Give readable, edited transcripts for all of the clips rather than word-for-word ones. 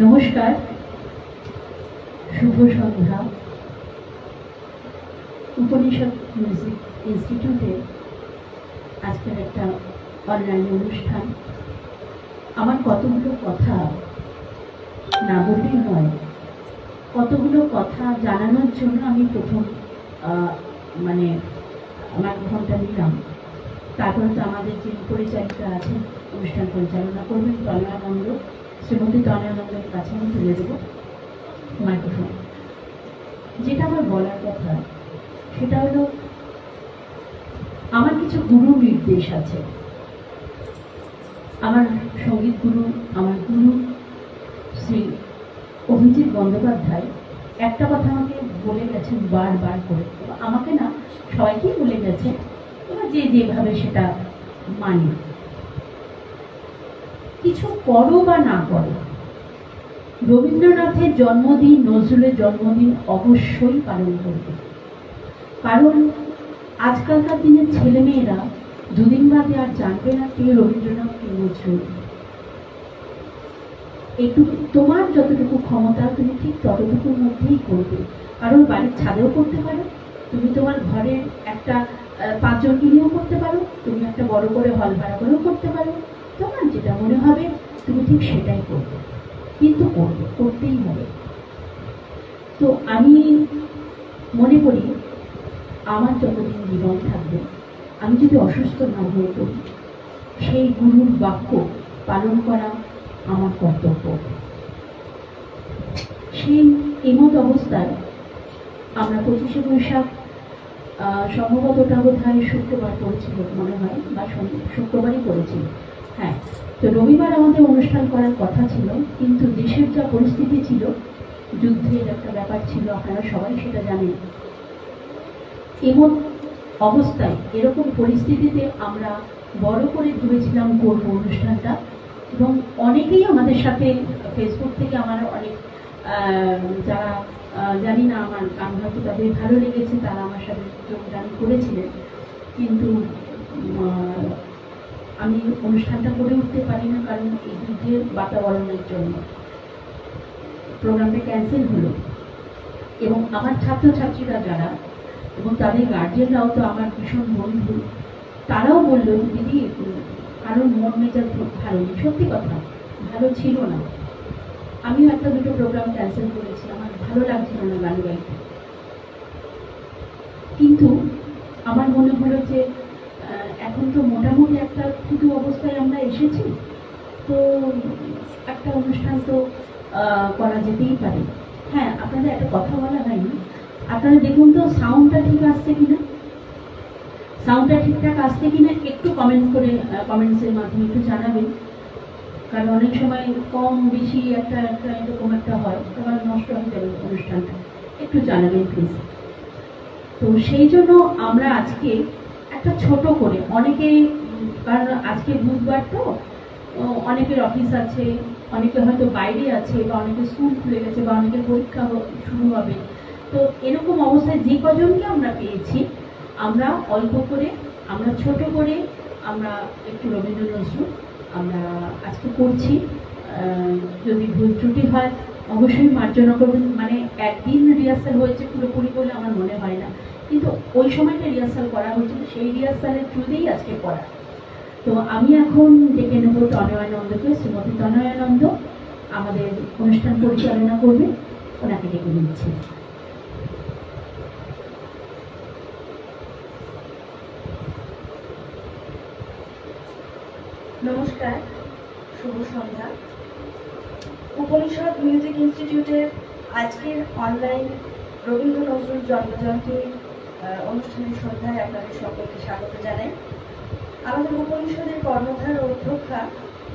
নমস্কার, শুভ সন্ধ্যা। উপনিষদ মিউজিক ইনস্টিটিউটে আজকের একটা অনলাইন অনুষ্ঠান। আমার কতগুলো কথা না বললেই নয়, কতগুলো কথা জানানোর জন্য আমি প্রথম মাইক্রোফোনটা নিলাম। তারপরে তো আমাদের যে পরিচালিকা আছেন, অনুষ্ঠান পরিচালনা করবেন তনয়ানন্দ, শ্রীমতী তনয়ানন্দের কাছে আমি তুলে দেব মাইক্রোফোন। যেটা আমার বলার কথা সেটা হলো, আমার কিছু গুরু নির্দেশ আছে। আমার সঙ্গীত গুরু, আমার গুরু শ্রী অভিজিৎ বন্দ্যোপাধ্যায় একটা কথা আমাকে বলে গেছেন বারবার করে, আমাকে না সবাইকেই বলে গেছে, এবার যে যেভাবে সেটা মানি। কিছু করো বা না করো, রবীন্দ্রনাথের জন্মদিন, নজরুলের জন্মদিন অবশ্যই পালন করবে। কারণ আজকালকার দিনের ছেলেমেয়েরা দুদিন বাদে আর জানবে না কে রবীন্দ্রনাথ, কে নজরুল। এইটুকু তোমার যতটুকু ক্ষমতা তুমি ঠিক ততটুকুর মধ্যেই করবে। কারণ বাড়ির ছাদেও করতে পারো, তুমি তোমার ঘরে একটা 5 জনকে নিয়েও করতে পারো, তুমি একটা বড় করে হল ভাড়া করেও করতে পারো। তোমার যেটা মনে হবে তুমি ঠিক সেটাই করবে, কিন্তু করতেই হবে। তো আমি মনে করি আমার যতদিন জীবন থাকবে, আমি যদি অসুস্থ না হয়ে পড়ি, সেই গুরুর বাক্য পালন করা আমার কর্তব্য। সেই এমত অবস্থায় আমরা 25শে বৈশাখ, সম্ভবতটা বোধ হয় শুক্রবার পড়েছিল মনে হয়, বা শুক্রবারই পড়েছিল। হ্যাঁ, তো রবিবার আমাদের অনুষ্ঠান করার কথা ছিল, কিন্তু দেশের যা পরিস্থিতি ছিল, যুদ্ধের একটা ব্যাপার ছিল, আপনারা সবাই সেটা জানেন। এমন অবস্থায়, এরকম পরিস্থিতিতে আমরা বড় করে ভেবেছিলাম করব অনুষ্ঠানটা, এবং অনেকেই আমাদের সাথে ফেসবুক থেকে আমার অনেক যারা জানি না, আমার গান হয়তো তাদের ভালো লেগেছে, তারা আমার সাথে যোগদান করেছিলেন। কিন্তু আমি অনুষ্ঠানটা করে উঠতে পারি না, কারণ এই যুদ্ধের বাতাবরণের জন্য প্রোগ্রামটা ক্যান্সেল হলো। এবং আমার ছাত্রছাত্রীরা যারা, এবং তাদের গার্জিয়ানরাও তো আমার ভীষণ বন্ধু, তারাও বললো দিদি কারণ মন মেজাজ ভালো নেই। সত্যি কথা, ভালো ছিল না। আমিও একটা দুটো প্রোগ্রাম ক্যান্সেল করেছি, আমার ভালো লাগছিল না গান গাইতে। কিন্তু আমার মনে হলো যে এখন তো মোটামুটি একটা শুধু অবস্থায় আমরা এসেছি, তো একটা অনুষ্ঠান তো করা যেতেই পারে। হ্যাঁ, আপনাদের একটা কথা বলা হয়নি, আপনারা দেখুন তো সাউন্ডটা ঠিক আসছে কিনা, সাউন্ডটা ঠিকঠাক আসছে কিনা একটু কমেন্ট করে, কমেন্টসের মাধ্যমে একটু জানাবেন। কারণ অনেক সময় কম বেশি একটা এরকম একটা হয়, তখন নষ্ট হয়ে যাবে অনুষ্ঠানটা। একটু জানাবেন প্লিজ। তো সেই জন্য আমরা আজকে একটা ছোট করে, অনেকে, কারণ আজকে বুধবার তো অনেকের অফিস আছে, অনেকে হয়তো বাইরে আছে, বা অনেকে স্কুল খুলে গেছে, বা অনেকের পরীক্ষা শুরু হবে। তো এরকম অবস্থায় যে কজনকে আমরা পেয়েছি, আমরা অল্প করে, আমরা ছোট করে, আমরা একটু রবীন্দ্র নজরুল আমরা আজকে করছি। যদি ভুল ত্রুটি হয় অবশ্যই মার্জনা করবেন। মানে একদিন রিহার্সাল হয়েছে পুরোপুরি বলে আমার মনে হয় না, কিন্তু ওই সময়টা রিহার্সাল করা হয়েছিল, সেই রিহার্সালের থ্রুতেই আজকে করা। তো আমি এখন ডেকে নেব তনয়ানন্দকে, শ্রীমতী তনয়ানন্দ আমাদের অনুষ্ঠান পরিচালনা করবে, ওনাকে ডেকে নিচ্ছি। নমস্কার, শুভ সন্ধ্যা। উপনিষদ মিউজিক ইনস্টিটিউটের আজকের অনলাইন রবীন্দ্র নজরুল জন্মজয়ন্তী অনুষ্ঠানের সন্ধ্যায় আপনাদের সকলকে স্বাগত জানাই। আমাদের উপনিষদের কর্ণধার ও অধ্যক্ষা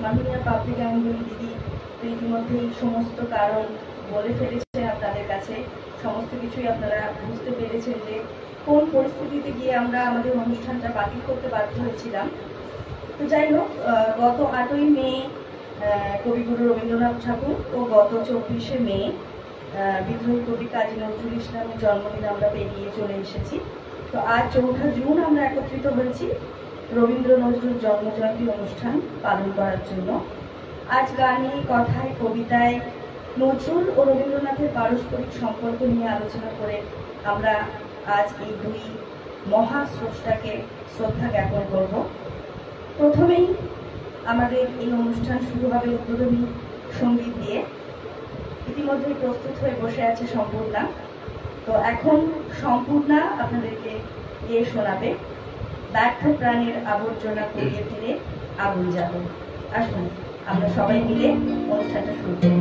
মাননীয়া পাপড়ি গাঙ্গুলি দিদি তো ইতিমধ্যেই সমস্ত কারণ বলে ফেলেছে আপনাদের কাছে। সমস্ত কিছুই আপনারা বুঝতে পেরেছেন যে কোন পরিস্থিতিতে গিয়ে আমরা আমাদের অনুষ্ঠানটা বাতিল করতে বাধ্য হয়েছিলাম। তো যাই হোক, গত 8ই মে কবিগুরু রবীন্দ্রনাথ ঠাকুর ও গত 24শে মে বিদ্রোহী কবি কাজী নজরুল ইসলামের জন্মদিন আমরা পেরিয়ে চলে এসেছি। তো আজ 4 জুন আমরা একত্রিত হয়েছি রবীন্দ্র নজরুল জন্মজয়ন্তী অনুষ্ঠান পালন করার জন্য। আজ গানে, কথায়, কবিতায় নজরুল ও রবীন্দ্রনাথের পারস্পরিক সম্পর্ক নিয়ে আলোচনা করে আমরা আজ এই দুই মহাস্রষ্টাকে শ্রদ্ধা জ্ঞাপন করব। প্রথমেই আমাদের এই অনুষ্ঠান শুরু হবে উদ্বোধনী সঙ্গীত দিয়ে। ইতিমধ্যেই প্রস্তুত হয়ে বসে আছে সম্পূর্ণা। তো এখন সম্পূর্ণা আপনাদেরকে গিয়ে শোনাবে ব্যর্থ প্রাণের আবর্জনা করিয়ে ফেলে আগুন জ্বালো। আসুন আমরা সবাই মিলে অনুষ্ঠানটা শুরু করি।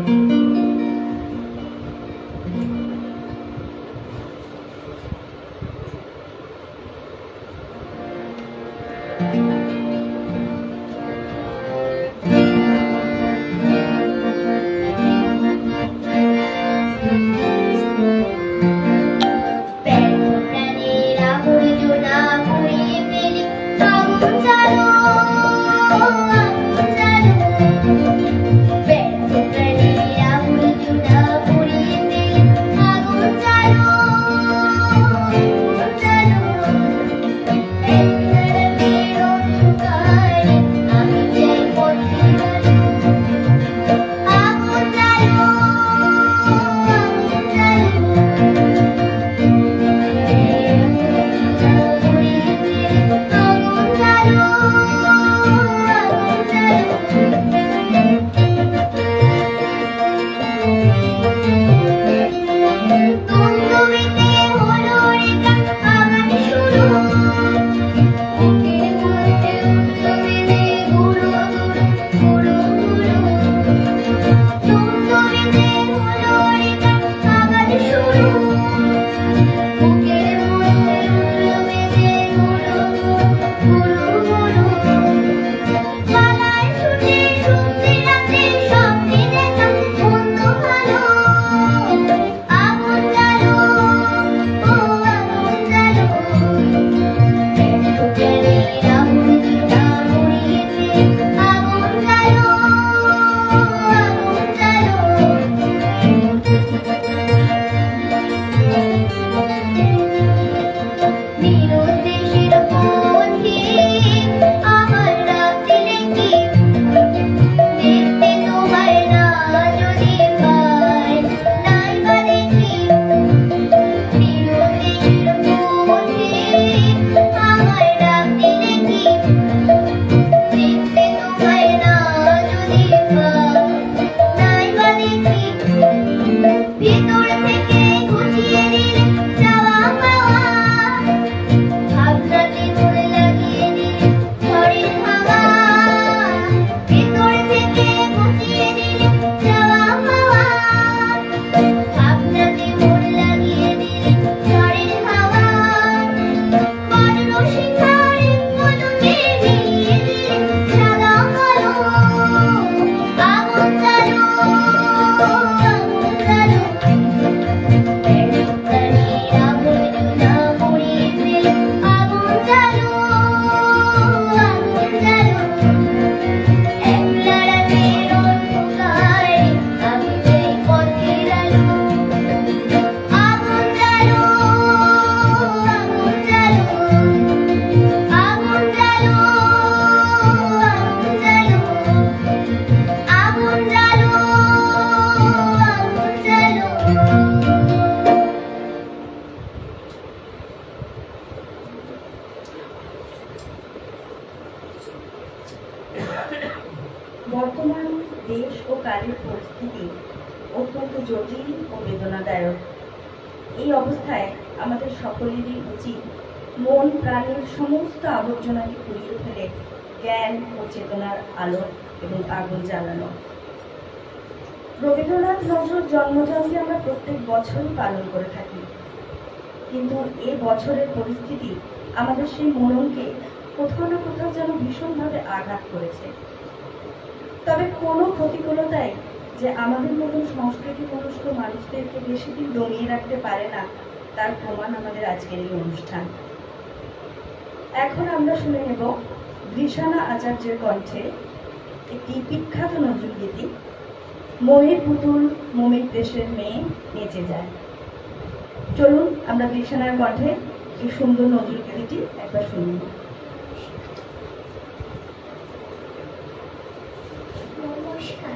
বর্তমান দেশ ও কালের পরিস্থিতি অত্যন্ত জটিল ও বেদনাদায়ক। এই অবস্থায় আমাদের সকলেরই উচিত মন প্রাণের সমস্ত আবর্জনাকে পুড়িয়ে ফেলে জ্ঞান ও চেতনার আলো এবং আগুন জ্বালানো। রবীন্দ্রনাথ নজরুল জন্মজয়ন্তী আমরা প্রত্যেক বছরই পালন করে থাকি, কিন্তু এ বছরের পরিস্থিতি আমাদের সেই মননকে কোথাও না কোথাও যেন ভীষণভাবে আঘাত করেছে। তবে কোনো প্রতিকূলতাই যে আমাদের মতন সংস্কৃতি মনস্ক মানুষদেরকে বেশি দিন দমিয়ে রাখতে পারে না, তার প্রমাণ আমাদের আজকের এই অনুষ্ঠান। এখন আমরা শুনে নেব ঋষানা আচার্যের কণ্ঠে একটি বিখ্যাত নজরুল গীতি, মোমের পুতুল মোমের দেশের মেয়ে নেচে যায়। চলুন আমরা ঋষানার কণ্ঠে এই সুন্দর নজরুল গীতিটি একবার শুনি। নমস্কার।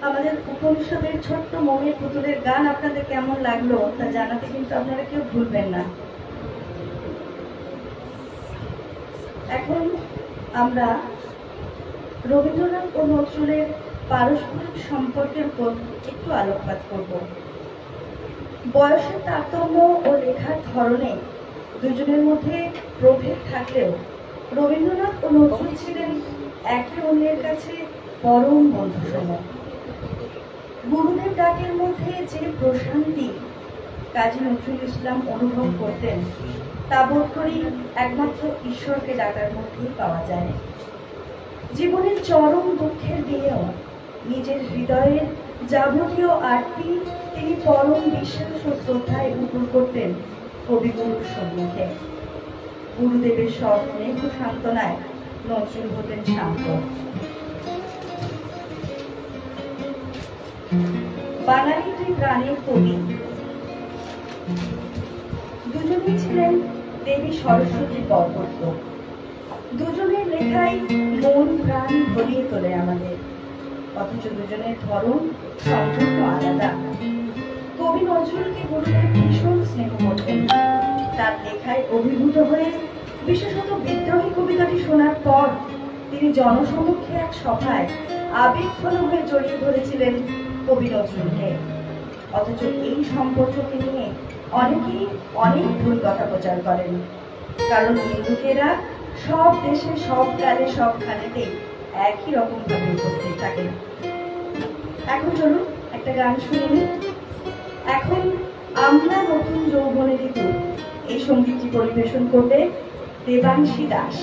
আমাদের উপনিষদের ছোট্ট মমির পুতুলের গান আপনাদের কেমন লাগলো তা জানাতে কিন্তু আপনারা কেউ ভুলবেন না। এখন আমরা রবীন্দ্রনাথ ও নজরুলের পারস্পরিক সম্পর্কের উপর একটু আলোকপাত করব। বয়সের তারতম্য ও লেখার ধরনে দুজনের মধ্যে প্রভেদ থাকলেও রবীন্দ্রনাথ ও নজরুল ছিলেন একে অন্যের কাছে পরম বন্ধুসম। গুরুদেব ডাকের মধ্যে যে প্রশান্তি কাজী নজরুল ইসলাম অনুভব করতেন তা বোধ করি একমাত্র ঈশ্বরকে ডাকার মধ্যেই পাওয়া যায়। জীবনের চরম দুঃখের দিনেও নিজের হৃদয়ের যাবতীয় আরতি তিনি পরম বিশ্বাস ও শ্রদ্ধায় উপুর করতেন কবিগুরুর সম্মুখে। গুরুদেবের সব স্নেহ সান্ত্বনায় নজরুল হতেন শান্ত। বাঙালি দুই প্রাণের কবি দুজনেই ছিলেন দেবী সরস্বতীর পরপত্র। দুজনের লেখাই মন প্রাণ ভরিয়ে তোলে আমাদের, অথচ দুজনের ধরন সম্পূর্ণ আলাদা। কবি নজরুলকে গুরুদেব ভীষণ স্নেহ করতেন। তার লেখায় অভিভূত হয়ে বিশেষত বিদ্রোহী কবিতাটি শোনার পর তিনি জনসমক্ষে এক সভায় আবেগঘন হয়ে জড়িয়ে ধরেছিলেন কবি নজরুলকে। অথচ এই সম্পর্ককে নিয়ে অনেকেই অনেক ভুল কথা প্রচার করেন, কারণ হিন্দুকেরা সব দেশে সব কালে সবখানেতে একই রকম ভাবে উপস্থিত থাকেন। এখন চলুন একটা গান শুনে নিই। এখন আমরা নতুন যৌবনে ঋতু এই সঙ্গীতটি পরিবেশন করবে দেবাংশী দাস।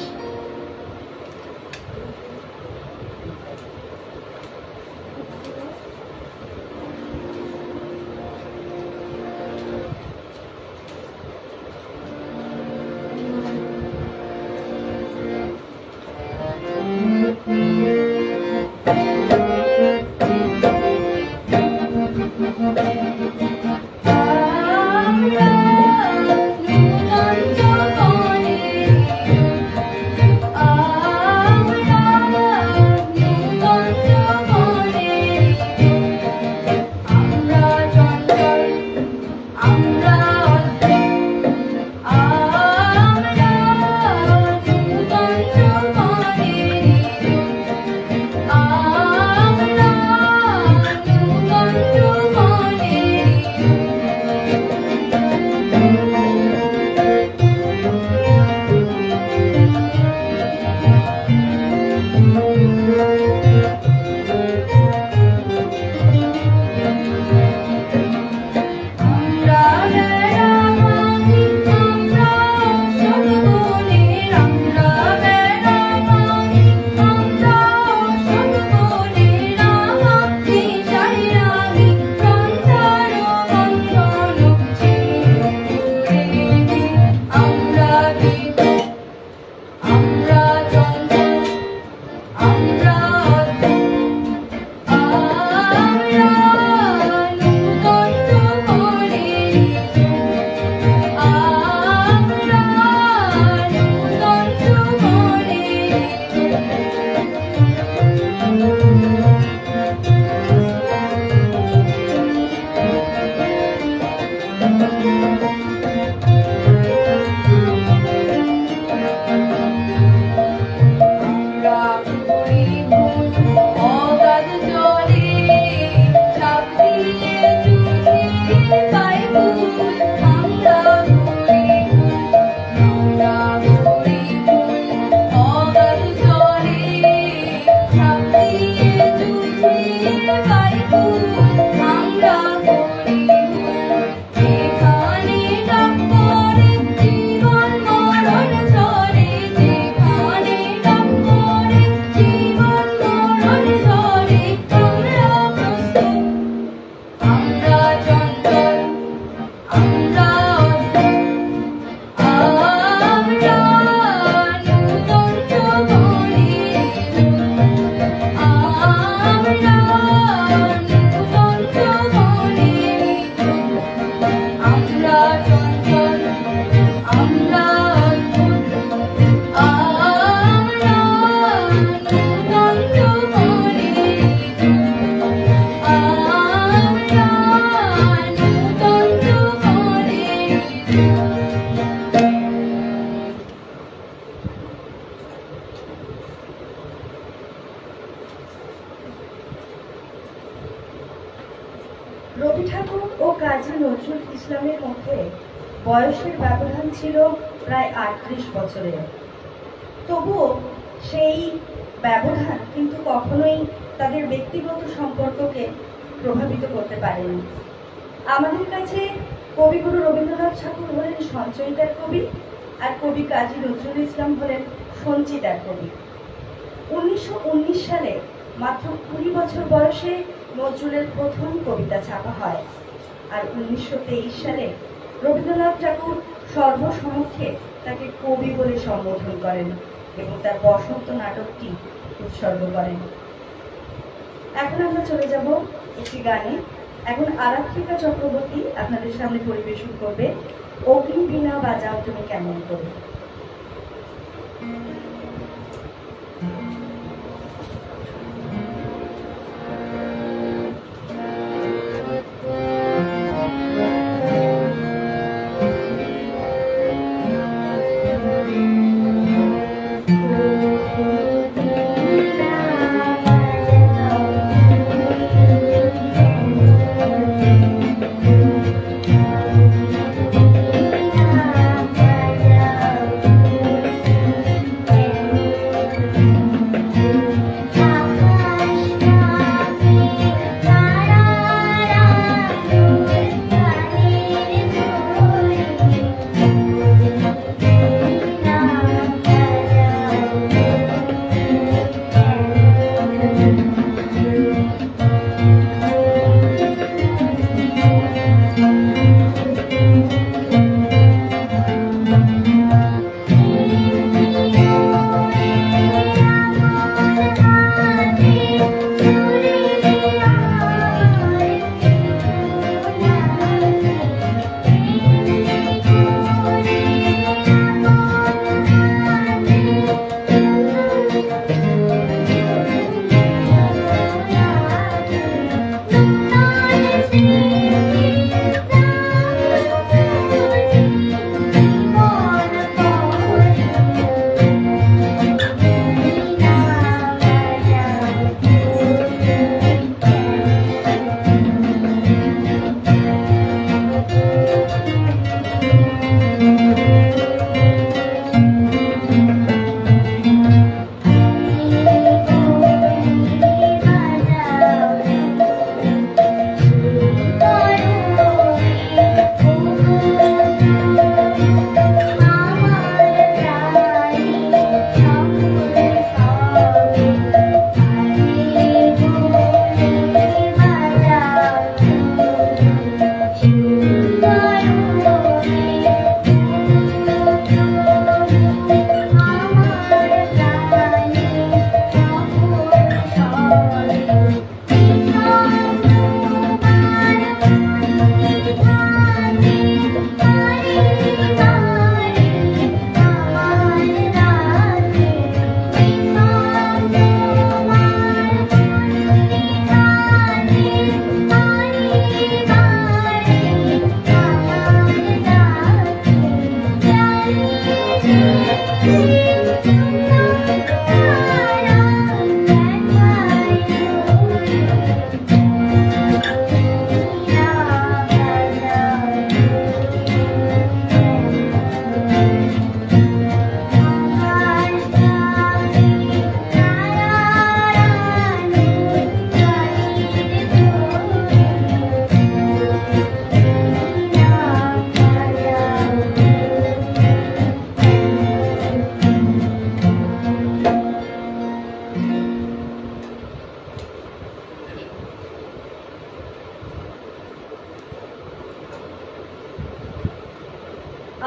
রবি ঠাকুর ও কাজী নজরুল ইসলামের মধ্যে বয়সের ব্যবধান ছিল প্রায় 38 বছরের। তবুও সেই ব্যবধান কিন্তু কখনোই তাদের ব্যক্তিগত সম্পর্ককে প্রভাবিত করতে পারেনি। আমাদের কাছে কবিগুরু রবীন্দ্রনাথ ঠাকুর হলেন সঞ্চয়িতার কবি, আর কবি কাজী নজরুল ইসলাম হলেন সঞ্চিতার কবি। 1919 সালে মাত্র 20 বছর বয়সে নজরুলের প্রথম কবিতা ছাপা হয়, আর 1923 সালে রবীন্দ্রনাথ ঠাকুর সর্বসমক্ষে তাকে কবি বলে সম্বোধন করেন এবং তার বসন্ত নাটকটি উৎসর্গ করেন। এখন আমরা চলে যাব একটি গানে। এখন আরাত্রিকা চক্রবর্তী আপনাদের সামনে পরিবেশন করবে অগ্নি বীণা বাজাও তুমি কেমন করে।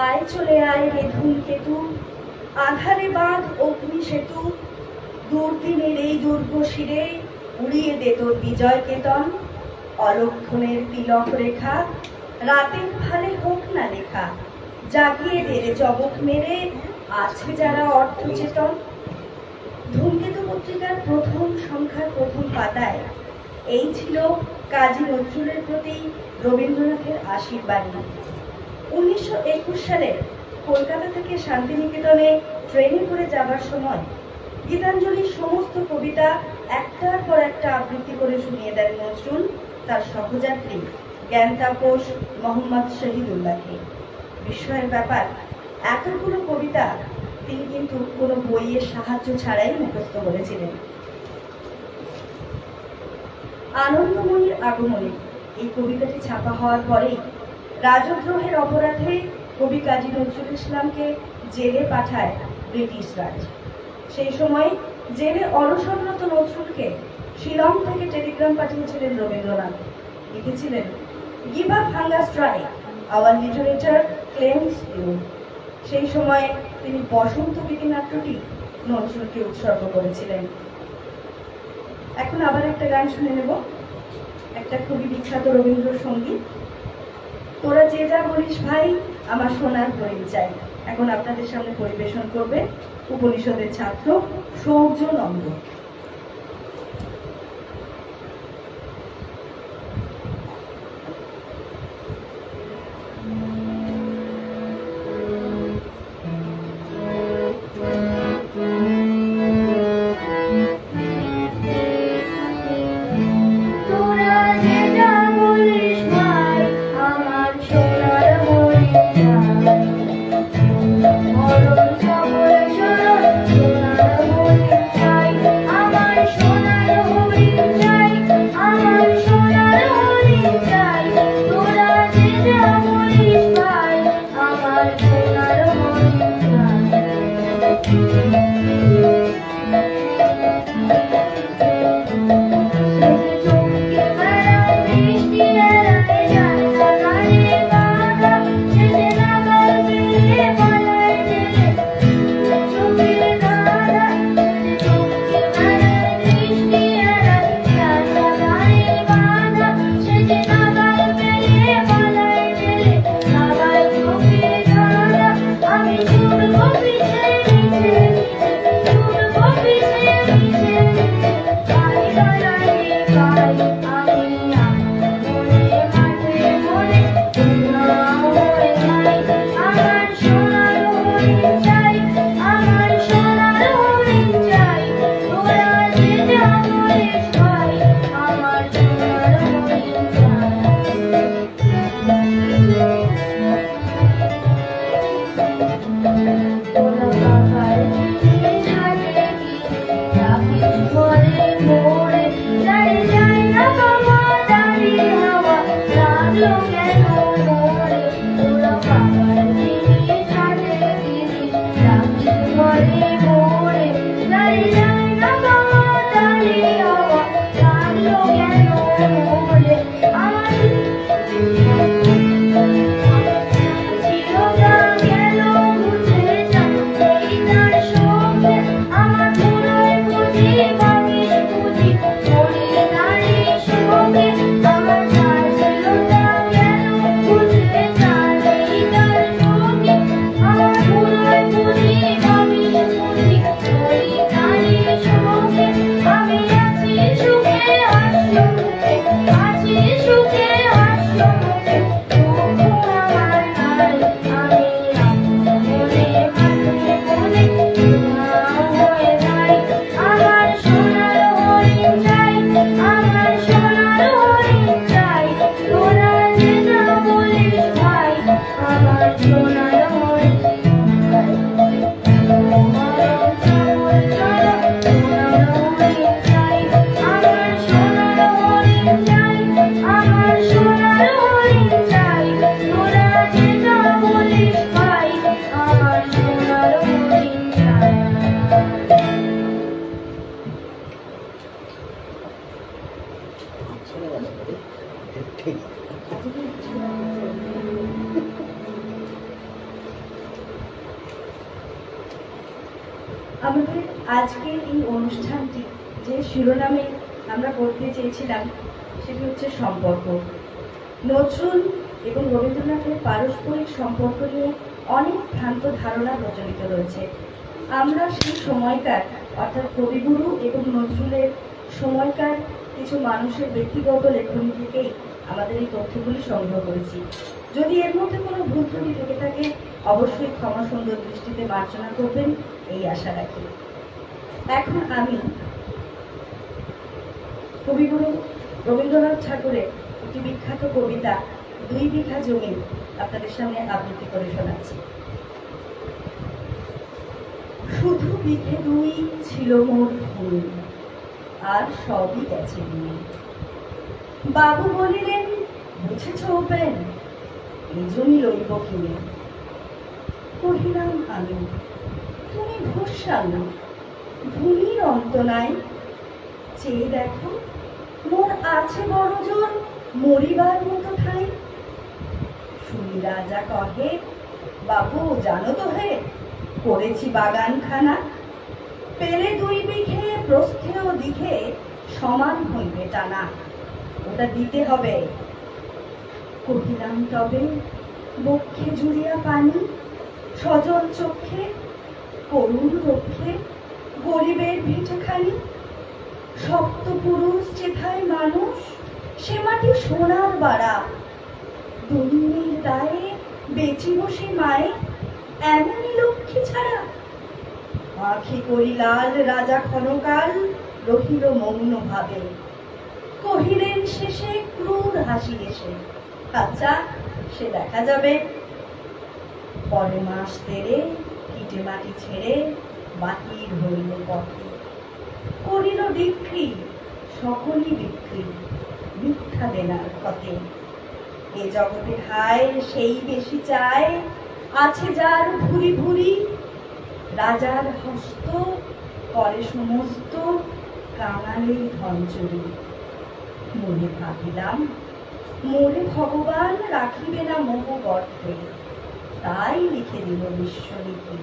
আয় চলে আয় রে ধূমকেতু, আধারে বাঁধ অগ্নি সেতু, দুর্দিনের এই দুর্গ শিরে উড়িয়ে দে তোর বিজয় কেতন। অলক্ষণের তিলক রেখা রাতের ভারে হোক না লেখা, জাগিয়ে দে রে জগৎ মেরে আছে যারা অর্থচেতন। ধূমকেতু পত্রিকার প্রথম সংখ্যার প্রথম পাতায় এই ছিল কাজী নজরুলের প্রতি রবীন্দ্রনাথের আশীর্বাণী। 1921 সালে কলকাতা থেকে শান্তিনিকেতনে ট্রেনে করে যাবার সময় গীতাঞ্জলির সমস্ত কবিতা একটার পর একটা আবৃত্তি করে শুনিয়ে দেন নজরুল তার সহযাত্রী জ্ঞান তাপস মোহাম্মদ শহীদুল্লাহকে। বিস্ময়ের ব্যাপার, এতগুলো কবিতা তিনি কিন্তু কোনো বইয়ের সাহায্য ছাড়াই মুখস্থ করেছিলেন। আনন্দময়ীর আগমনে এই কবিতাটি ছাপা হওয়ার পরেই রাজদ্রোহের অপরাধে কবি কাজী নজরুল ইসলামকে জেলে পাঠায় ব্রিটিশ রাজ। সেই সময় জেলে অনশনরত নজরুলকে শিলং থেকে টেলিগ্রাম পাঠিয়েছিলেন রবীন্দ্রনাথ। লিখেছিলেন, "Give up hunger strike, our literature claims you." সেই সময় তিনি বসন্ত গীতিনাট্যটি নজরুলকে উৎসর্গ করেছিলেন। এখন আবার একটা গান শুনে নেব, একটা খুবই বিখ্যাত রবীন্দ্রসঙ্গীত, "তোরা যে যা বলিস ভাই, আমার সোনার হরিণ চাই।" এখন আপনাদের সামনে পরিবেশন করবে উপনিষদের ছাত্র সৌর্য নন্দ। আমাদের আজকের এই অনুষ্ঠানটি যে শিরোনামে আমরা বলতে চেয়েছিলাম সেটি হচ্ছে সম্পর্ক। নজরুল এবং রবীন্দ্রনাথের পারস্পরিক সম্পর্ক নিয়ে অনেক ভ্রান্ত ধারণা প্রচলিত রয়েছে। আমরা সেই সময়কার অর্থাৎ কবিগুরু এবং নজরুলের সময়কার কিছু মানুষের ব্যক্তিগত লেখনী থেকেই আমাদের এই তথ্যগুলি সংগ্রহ করেছি। যদি এর মধ্যে কোনো ভুল ত্রুটি থেকে থাকে অবশ্যই ক্ষমা সুন্দর দৃষ্টিতে মার্জনা করবেন এই আশা রাখি। এখন আমি কবিগুরু রবীন্দ্রনাথ ঠাকুরের একটি বিখ্যাত কবিতা 2 বিঘা জমি আপনাদের সামনে আবৃত্তি করে শোনাচ্ছি। শুধু বিঘে 2 ছিল মোর ভূমি, আর সবই গেছে নিয়ে। বাবু বলিলেন, বুঝেছ উপেন, এই জমি লইব কিনে। কহিলাম আমি, তুমি ভরসা না, ভূমির অন্ত নাই। চেয়ে দেখো, মোর আছে বড় জোর, মরিবার মতো ঠাই। শুনি রাজা কহে, বাবু জানো তো হে, করেছি বাগানখানা। পেলে 2 বিঘে প্রস্থেও দিঘে সমান হইবে টানা, ওটা দিতে হবে। কহিলাম তবে, বক্ষে জুড়িয়া পানি, সজল চক্ষে, করুণ রক্ষে, গরিবের ভিটেখানি। সপ্তপুরুষ যেথায় মানুষ, সে মাটি সোনার বাড়া। দৈন্যের দায়ে বেচিব সে মায়ে, এমনই লক্ষ্মী ছাড়া। আখি করি লাল রাজা ক্ষণকাল, রহিল মৌন ভাবে। কহিলেন শেষে ক্রূর হাসি এসে, আচ্ছা সে দেখা যাবে। পরে মাস তেরে ইটে মাটি ছেড়ে বাহির হইল পথে। করিল বিক্রি, সকলই বিক্রি, মিথ্যা দেনার ক্ষতে। এ জগতে হায় সেই বেশি চায়, আছে যার ভুরি ভুরি। রাজার হস্ত করে সমস্ত, কাঙালের ধন চুরি। মনে ভাবিলাম, মোরে ভগবান রাখিবে না মোহ গর্তে, তাই লিখে দিল বিশ্বনীতি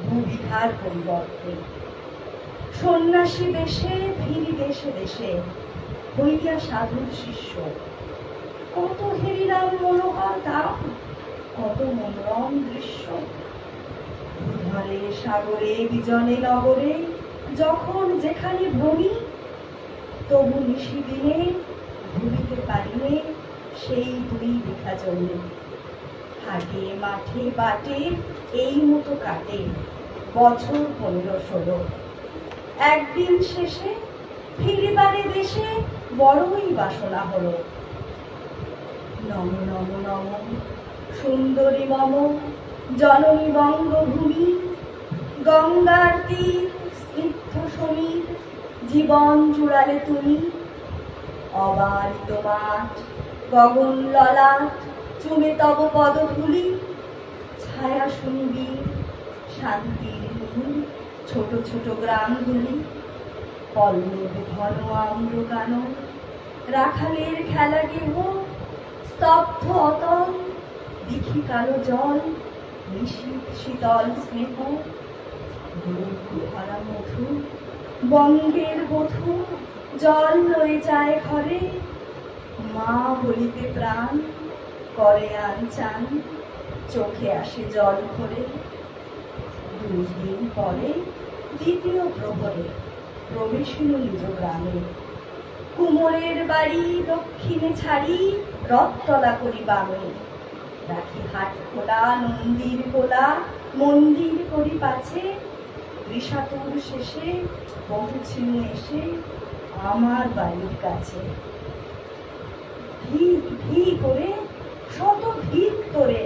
2 বিঘার পরিবর্তে। সন্ন্যাসী বেশে ফিরি দেশে দেশে, হইয়া সাধুর শিষ্য। কত হেরিলাম মনোহর ধাম, কত মনোরম দৃশ্য। ধরে সাগরে বিজনে নগরে, যখন যেখানে ভূমি, তবু নিশি দিনে ভুলিতে পারিনে সেই 2 বিঘা জমি। হাটে মাঠে বাটে এই মতো কাটে বছর 15-16। একদিন শেষে ফিরিবারে দেশে বড়ই বাসনা হলো। নম নম নম সুন্দরী মম জননী বঙ্গভূমি। গঙ্গার তীর স্নিগ্ধ সমীর, জীবন জুড়ালে তুমি। অবারিত মাঠ, গগন ললাট, চুমে তব পদধূলি। ছায়া শুনবি শান্তির নীল, ছোট ছোট গ্রামগুলি। পল্লব ঘন আম্র কানন, রাখালের খেলা গেহ। স্তব্ধ অতল, দিঘি কালো জল, নিশীথ শীতল স্নেহ। ভরা মধু, বঙ্গের বধূ, জল লয়ে যায় ঘরে। মা বলিতে প্রাণ, করে আনচান, চোখে আসে জল ভরে। 2 দিন পরে দ্বিতীয় প্রহরে প্রবেশিল নিজ গ্রামে। কুমোরের বাড়ি দক্ষিণে ছাড়ি, রথতলা করি বামে। রাখি হাট খোলা, নন্দির কোলা, মন্দির করি পাছে। ঋষাতুর শেষে পৌঁছিনু এসে আমার বাড়ির কাছে। ভিক ভি করে শত ভিক তোরে,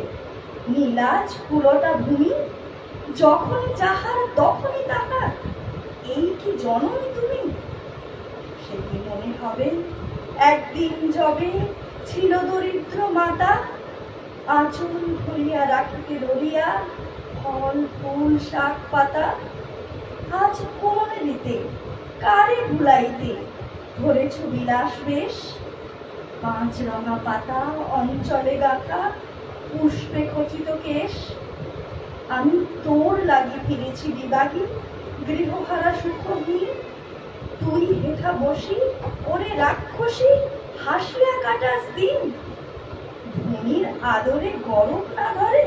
নীলাজ পুরোটা ভূমি। যখনই যাহার তখনই তাহার, এই কি জননী তুমি? সেদিন মনে হবে একদিন যবে ছিল দরিদ্র মাতা। আঁচল ধরিয়া রাখিতে ধরিয়া ফল ফুল শাক পাতা। আজ কোন দিতে কারে ভুলাইতে ধরেছ বিলাস বেশ। 5 রঙা পাতা অঞ্চলে গাঁথা, পুষ্পে খচিত কেশ। আমি তোর লাগি ফিরেছি বিবাগী, গৃহহারা সুখহীন। তুই হেঠা বসি, ওরে রাক্ষসী, হাসিয়া কাটাস দিন। ভূমির আদরে গরম না ধরে,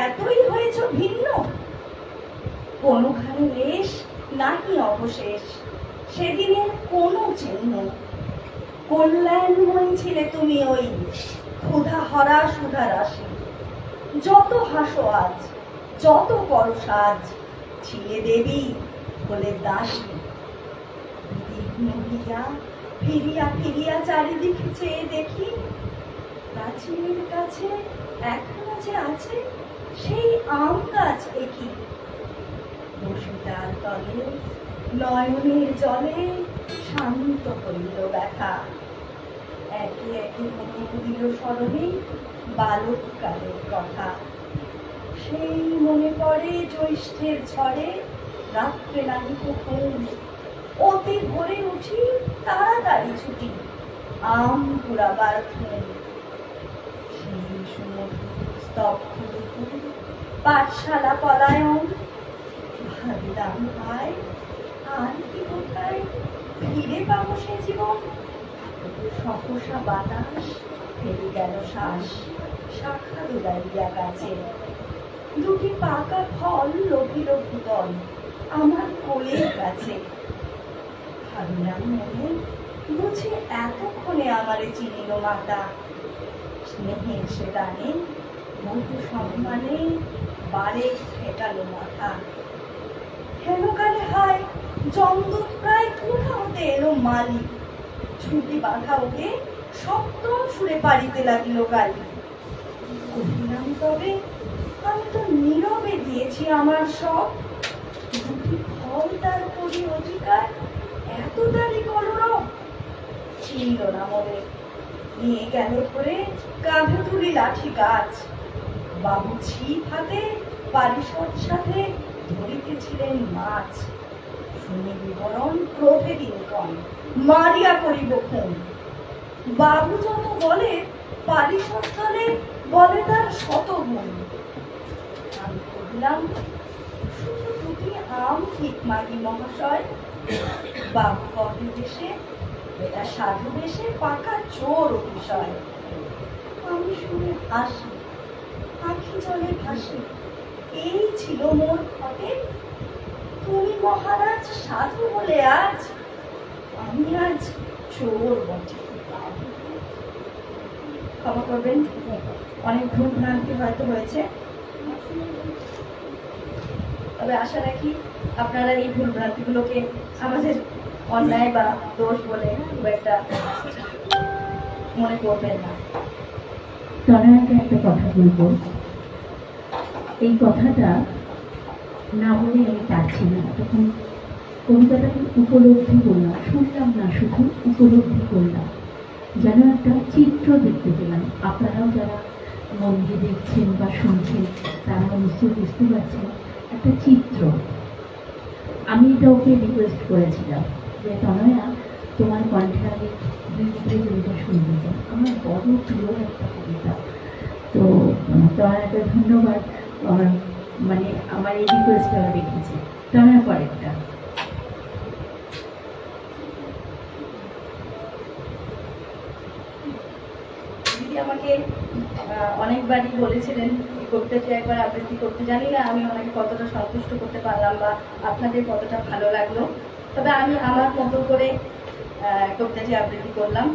এতই হয়েছ ভিন্ন। কোনখানে লেশ নাহি অবশেষ, সেদিনের কোনো চিহ্ন। কল্যাণময়ী ছিলে তুমি ওই, ক্ষুধা হরা সুধা রাশি। যত হাসো আজ, যত করো সাজ, ছিলে দেবী, হলে দাসী। বিঘ্ন হইয়া ফিরিয়া ফিরিয়া চারিদিকে চেয়ে দেখি প্রাচীরের কাছে এখনো যে আছে সেই আম গাছ একই। বসে তার তলে নয়নের জলে শান্ত করিল ব্যথা। একে একে মনে দিল স্মরণে বালককালের কথা। সেই মনে পড়ে জ্যৈষ্ঠের ঝড়ে রাত্রে নাহিত ঘুম, অতি ভোরে উঠি তাড়াতাড়ি ছুটি আম কুড়াবার ঘুম। সেই সুমধুর স্তব্ধ দুপুর পাঠশালা পলায়ন, ভাবলাম ভাই আর কি কোথায় ফিরে পাবো সে জীবন। সহসা বাতাস ফেলে গেল শ্বাস শাখা দুলাইয়া গাছে। দুটি পাকা ফল লোভিল ভূতল আমার কোলের কাছে। ভাবলাম মনে বুঝি এতক্ষণে আমারে চিনিল মাতা। স্নেহের সে দানে বহু সম্মানে বারে ঠেকালো মাথা। হেনকালে হায় জমদূত প্রায় কোথা হতে এলো মালি। ছুটি বাঁধা ওকে সপ্তম সুরে পাড়িতে লাগিল গালি। কহিলাম তবে আমি তো নীরবে দিয়েছি আমার সব। দুটি ফল তার করি অধিকার এত দাঁড়ি কলরব। ছিল না মনে নিয়ে গেল ধরে কাঁধে তুলি লাঠি গাছ। বাবু ছিপ হাতে পারিষদ সাথে ধরিতেছিলেন মাছ। শুনি বিবরণ ক্রোধে দিনক্ষণ মারিয়া করিব খুন। বাবু যত বলে পারিষদ দলে বলে তার শতগুণ। আমি কহিলাম শুধু দুটি আম ঠিক মাগি মহাশয়। বাবু কহে দেশে এটা সাধু দেশে পাকা চোর অতিশয়। আমি শুনে হাসি আখি জলে ভাসি এই ছিল মোর ঘটে। তুমি মহারাজ সাধু বলে আজ আমি আজ চোর বটে। ক্ষমা করবেন, অনেক ভুল ভ্রান্তি হয়তো হয়েছে, তবে আশা রাখি আপনারা এই ভুল ভ্রান্তিগুলোকে আমাদের অন্যায় বা দোষ বলে খুব একটা মনে করবেন না। তনয়াকে একটা কথা বলবো, এই কথাটা না বলে আমি পারছি না। তখন কবিতাটাকে উপলব্ধি করলাম, শুনলাম না শুধু উপলব্ধি করলাম, যেন একটা চিত্র দেখতে পেলাম। আপনারাও যারা মন দিয়ে দেখছেন বা শুনছেন তারা নিশ্চয়ই বুঝতে পারছেন একটা চিত্র। আমি এটা ওকে রিকোয়েস্ট করেছিলাম যে তনয়া তোমার কণ্ঠে আমি দুই কবিতা শুনতে চাই, আমার বড় প্রিয় একটা কবিতা। তো তনয়াকে ধন্যবাদ, মানে আমার এই রিকোয়েস্টটা রেখেছে। তনয়া পরেরটা। দিদি আমাকে অনেকবারই বলেছিলেন এই কবিতাটি একবার আবৃত্তি করতে। জানি না আমি ওনাকে কতটা সন্তুষ্ট করতে পারলাম বা আপনাদের কতটা ভালো লাগলো, তবে আমি আমার মতো করে কবিতাটি আবৃত্তি করলাম।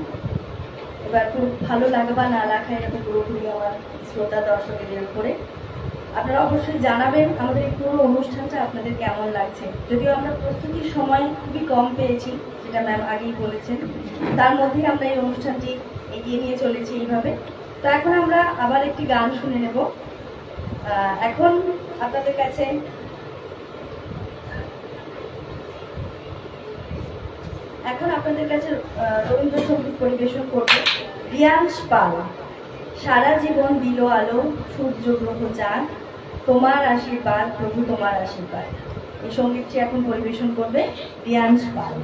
এবার খুব ভালো লাগা বা না লাগা এটা পুরোপুরি আমার শ্রোতা দর্শকদের উপরে। আপনারা অবশ্যই জানাবেন আমাদের এই পুরো অনুষ্ঠানটা আপনাদের কেমন লাগছে। যদিও আমরা প্রস্তুতির সময় খুবই কম পেয়েছি, যেটা ম্যাম আগেই বলেছেন, তার মধ্যে আমরা এই অনুষ্ঠানটি এগিয়ে নিয়ে চলেছি এইভাবে। তো এখন আমরা আবার একটি গান শুনে নেব। এখন আপনাদের কাছে রবীন্দ্রসঙ্গীত পরিবেশন করবে রিয়াংশ পাল। সারা জীবন দিল আলো সূর্য গ্রহ চাঁদ, তোমার আশীর্বাদ প্রভু তোমার আশীর্বাদ। এই সঙ্গীতটি এখন পরিবেশন করবে রিয়াংশ পাল।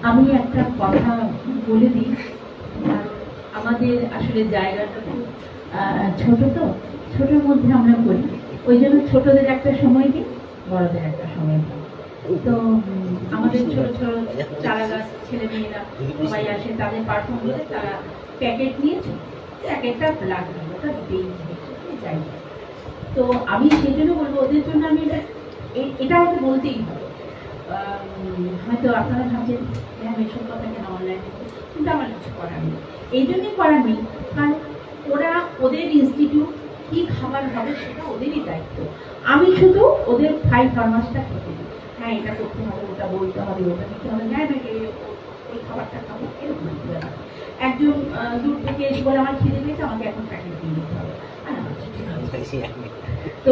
আমি একটা কথা বলে দিই, আর আমাদের আসলে জায়গাটা খুব ছোট, তো ছোটোর মধ্যে আমরা করি, ওই জন্য ছোটদের একটা সময় দিই, বড়দের একটা সময় দিই। তো আমাদের ছোট ছোট চারা গাছ ছেলে মেয়েরা সবাই আসে, তাদের পারফর্ম করে তারা প্যাকেট নিয়েছে, প্যাকেটটা লাগবে, ওটা দিতেই চাই। তো আমি সেই জন্য বলবো ওদের জন্য আমি এটা হয়তো বলতেই হবে। হয়তো আপনারা ভাবছেন হ্যাঁ এসব কথা কেন অনলাইনে, কিন্তু আমার কিছু করার নেই। এই জন্যই করার নেই কারণ ওরা ওদের ইনস্টিটিউট কি খাবার হবে সেটা ওদেরই দায়িত্ব। আমি শুধু ওদের ফাইভ ফরমাসটা খেতে দিই, হ্যাঁ এটা করতে হবে, ওটা বলতে হবে, ওটা দিতে হবে, হ্যাঁ ওই খাবারটা খাবো, এরকম একজন দূর থেকে এসে বলে আমার খিদে পেয়েছে, আমাকে এখন প্যাকেট দিয়ে দিতে হবে। তো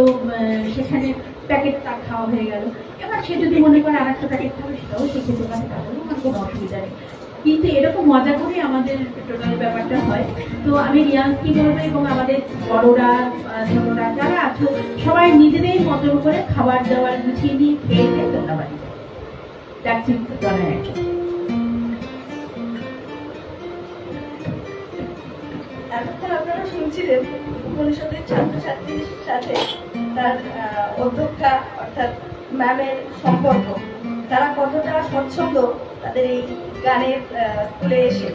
সেখানে প্যাকেট তার খাওয়া হয়ে গেল। এবার সে যদি মনে করে আর একটা প্যাকেট খাবে সেটাও সে খেতে পারে, তাহলেও আমার কোনো অসুবিধা নেই। কিন্তু এরকম মজা করে আমাদের টোটাল ব্যাপারটা হয়। তো আমি রিয়াজ কি বলবো, এবং আমাদের বড়রা ছোটরা যারা আছো সবাই নিজেদের মতন করে খাবার দাবার গুছিয়ে নিয়ে খেয়ে দিয়ে তোমরা বাড়ি যাচ্ছি। এতক্ষণ আপনারা শুনছিলেন উপনিষদের ছাত্রছাত্রীর সাথে তার অধ্যক্ষা অর্থাৎ ম্যামের সম্পর্ক, তারা কতটা স্বচ্ছন্দ তাদের এই গানের স্কুলে এসে।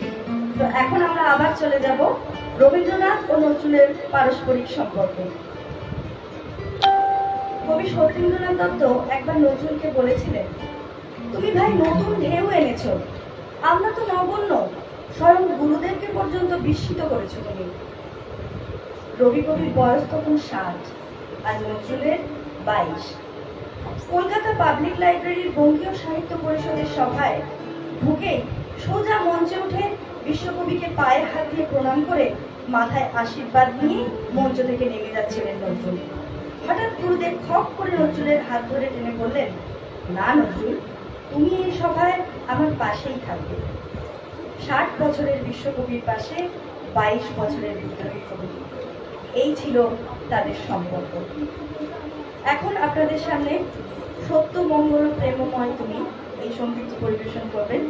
তো এখন আমরা আবার চলে যাব রবীন্দ্রনাথ ও নজরুলের পারস্পরিক সম্পর্কে। কবি সত্যেন্দ্রনাথ দত্ত একবার নজরুলকে বলেছিলেন, তুমি ভাই নতুন ঢেউ এনেছো, আমরা তো নগণ্য, স্বয়ং গুরুদেবকে পর্যন্ত বিস্মিত করেছো তুমি। রবি কবির বয়স তখন 60, আজ নজরুলের 22। কলকাতা পাবলিক লাইব্রেরির বঙ্গীয় সাহিত্য পরিষদের সভায় ঢুকেই সোজা মঞ্চে উঠে বিশ্বকবিকে পায়ে হাত দিয়ে প্রণাম করে মাথায় আশীর্বাদ নিয়ে মঞ্চ থেকে নেমে যাচ্ছিলেন নজরুল। হঠাৎ গুরুদেব খপ করে নজরুলের হাত ধরে টেনে বললেন, না নজরুল, তুমি এই সভায় আমার পাশেই থাকবে। 60 বছরের বিশ্বকবির পাশে 22 বছরের বিদ্রোহী কবি, এই ছিল তাদের সম্পর্ক। এখন আপনাদের সামনে সত্য মঙ্গল প্রেমময় তুমি এই সঙ্গীতটি পরিবেশন করবেন।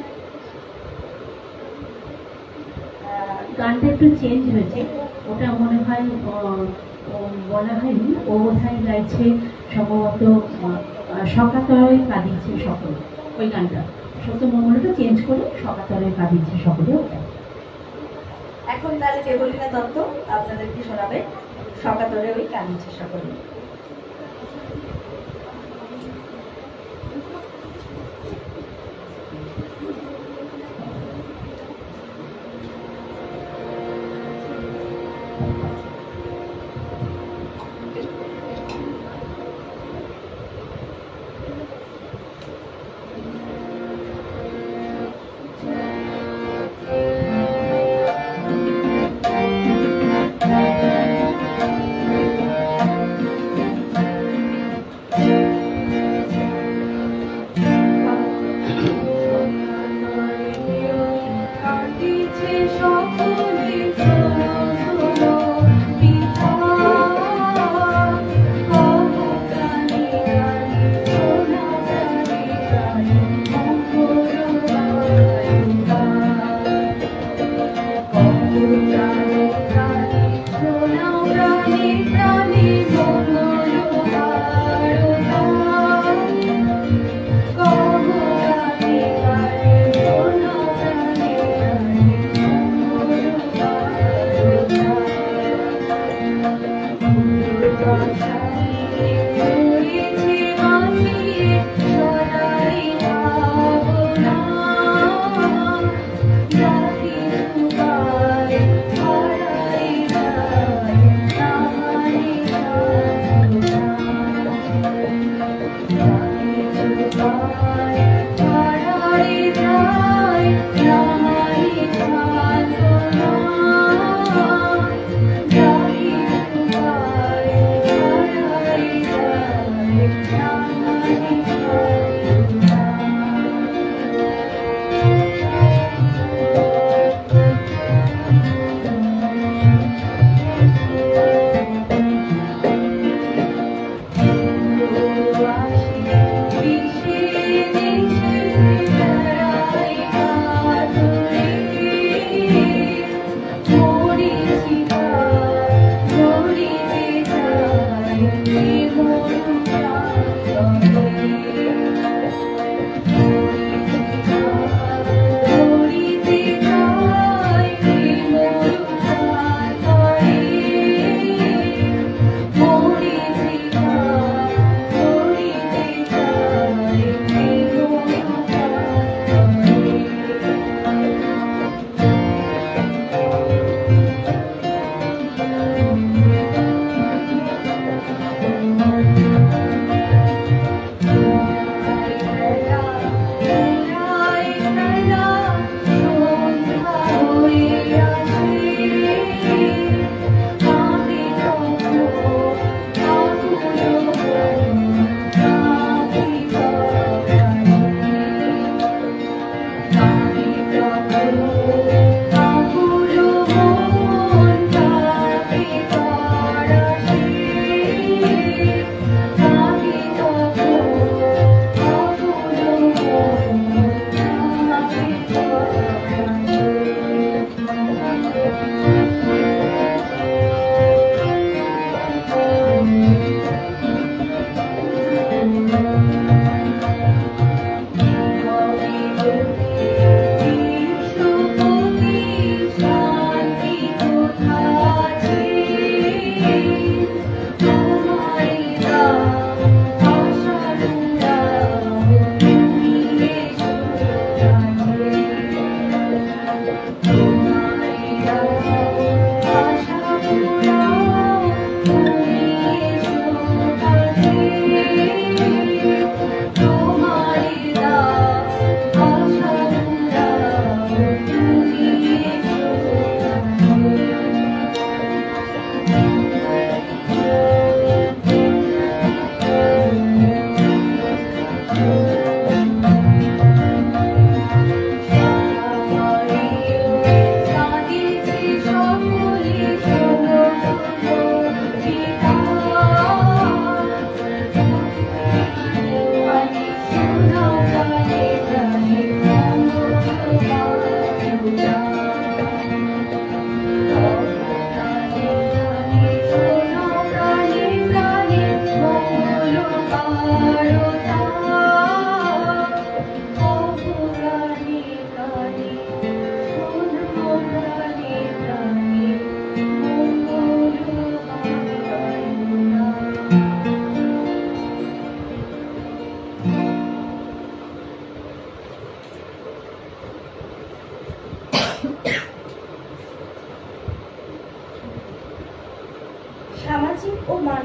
গানটা একটু চেঞ্জ হয়েছে, ওটা মনে হয় বলা হয়নি, ও বোধহয় গাইছে সম্ভবত সকাতরে কাঁদিয়েছে সকলে, ওই গানটা সত্য মঙ্গলটা চেঞ্জ করে সকাতরে কাঁদিয়েছে সকলে ওটা। এখন তাহলে দেবলীনা দত্ত আপনাদেরকে শোনাবে সকাতরে ওই কাঁদিয়েছে সকলে।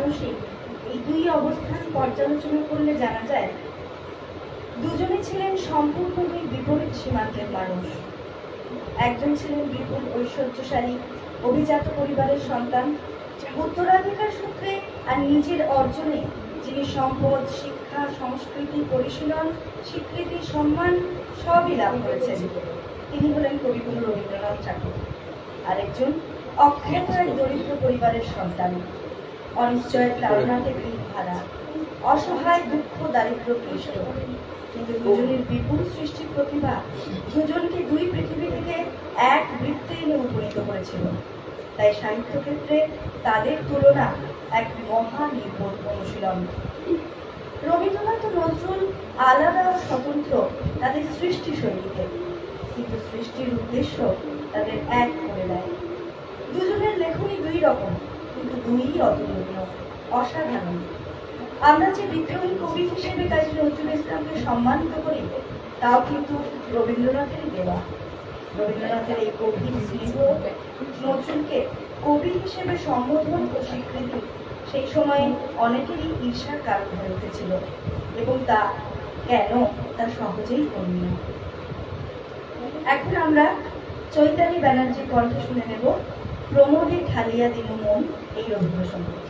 মানসিক এই দুই অবস্থান পর্যালোচনা করলে জানা যায় দুজনে ছিলেন সম্পূর্ণ দুই বিপরীত সীমান্তের মানুষ। একজন ছিলেন বিপুল ঐশ্বর্যশালী অভিজাত পরিবারের সন্তান, উত্তরাধিকার সূত্রে আর নিজের অর্জনে যিনি সম্পদ, শিক্ষা, সংস্কৃতি, পরিশীলন, স্বীকৃতি, সম্মান সবই লাভ করেছেন। তিনি হলেন কবিগুরু রবীন্দ্রনাথ ঠাকুর। আরেকজন অখ্যাত এক দরিদ্র পরিবারের সন্তান, অনিশ্চয়ের তাড়নাতে গৃহ ভাড়া, অসহায়, দুঃখ, দারিদ্র ক্লিষ্ট। কিন্তু দুজনের বিপুল সৃষ্টি প্রতিভা দুজনকে দুই পৃথিবী থেকে এক বৃত্তে এনে উপনীত করেছিল। তাই সাহিত্য ক্ষেত্রে তাদের তুলনা এক মহানির্ভর অনুশীলন। রবীন্দ্রনাথ ও নজরুল আলাদা ও স্বতন্ত্র তাদের সৃষ্টি শৈলীতে, কিন্তু সৃষ্টির উদ্দেশ্য তাদের এক করে দেয়। দুজনের লেখনী দুই রকম, কিন্তু দুই অতুলনীয়, অসাধারণ। আমরা যে বিদ্রোহী কবি হিসেবে কাজী নজরুল ইসলামকে সম্মানিত করি, তাও কিন্তু রবীন্দ্রনাথেরই দেওয়া। রবীন্দ্রনাথের এই গভীর স্নেহ নজরুলকে কবি হিসেবে সম্বোধন ও স্বীকৃতি সেই সময়ে অনেকেরই ঈর্ষার কারণ হয়ে উঠেছিল, এবং তা কেন তা সহজেই কর্মীয়। এখন আমরা চৈতালি ব্যানার্জির কণ্ঠে শুনে নেব প্রমোদে ঢালিয়া দিনু মন এই রবীন্দ্রসঙ্গীত।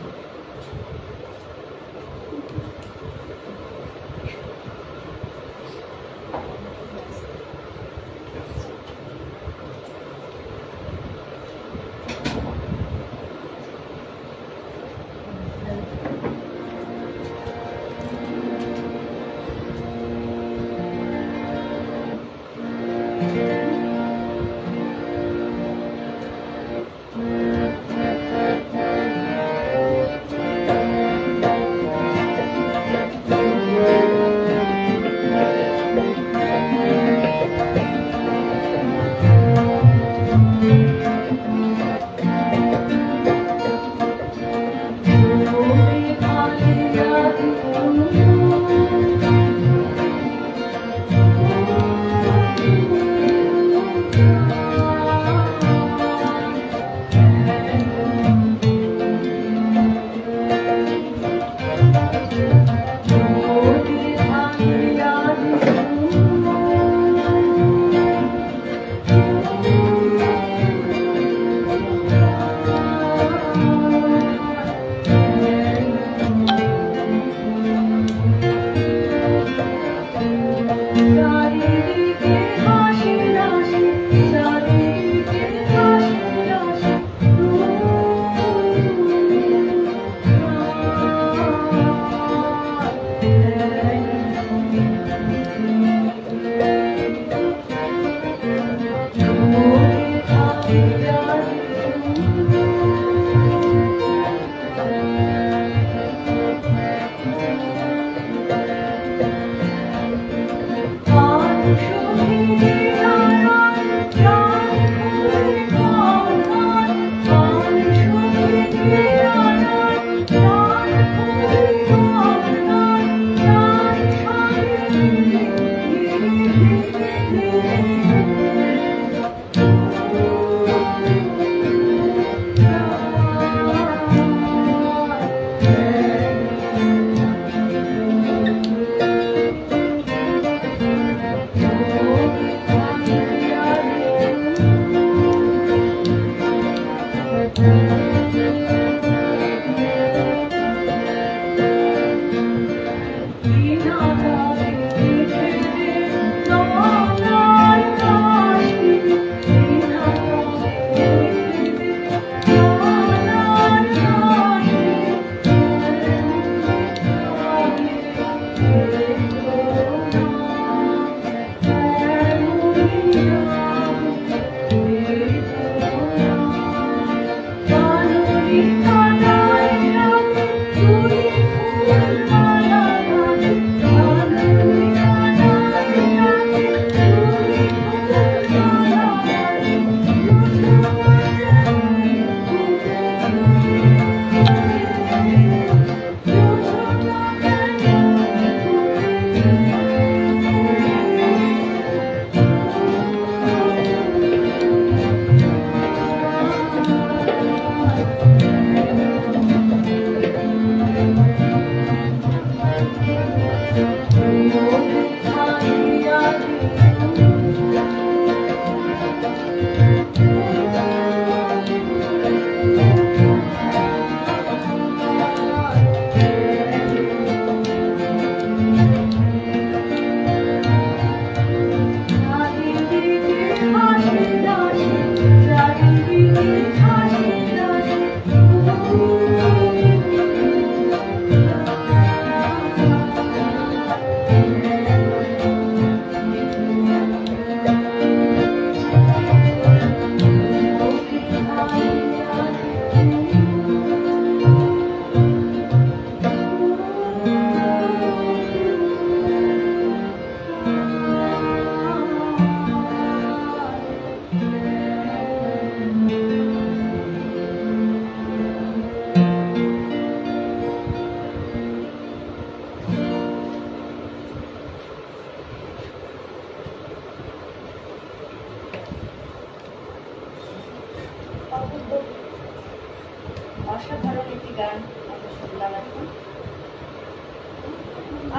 গান আমরা শুনলাম এখন।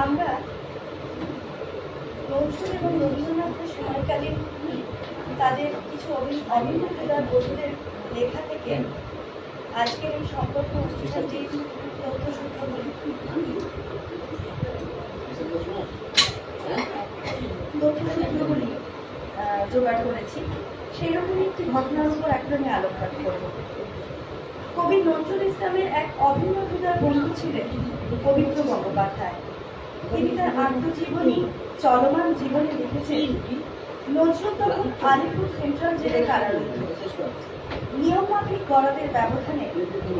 আমরা নজরুল এবং রবীন্দ্রনাথের সময়কালীন তাদের কিছু অভিনেতার বন্ধুদের লেখা থেকে আজকের এই সম্পর্ক অনুষ্ঠানটির তথ্যসূত্রগুলি জোগাড় করেছি। সেই রকমই একটি ঘটনার উপর এখন আমি আলোকপাত করব। কবি নজরুল ইসলামের এক অভিন্ন হৃদয় বন্ধু ছিলেন পবিত্র গঙ্গোপাধ্যায়। তিনি তার আত্মজীবনী চলমান জীবনে লিখেছেন, নজরুল তখন আলিপুর সেন্ট্রাল জেলে কারারুদ্ধ। নিয়ম মাফিক গরাদের ব্যবধানে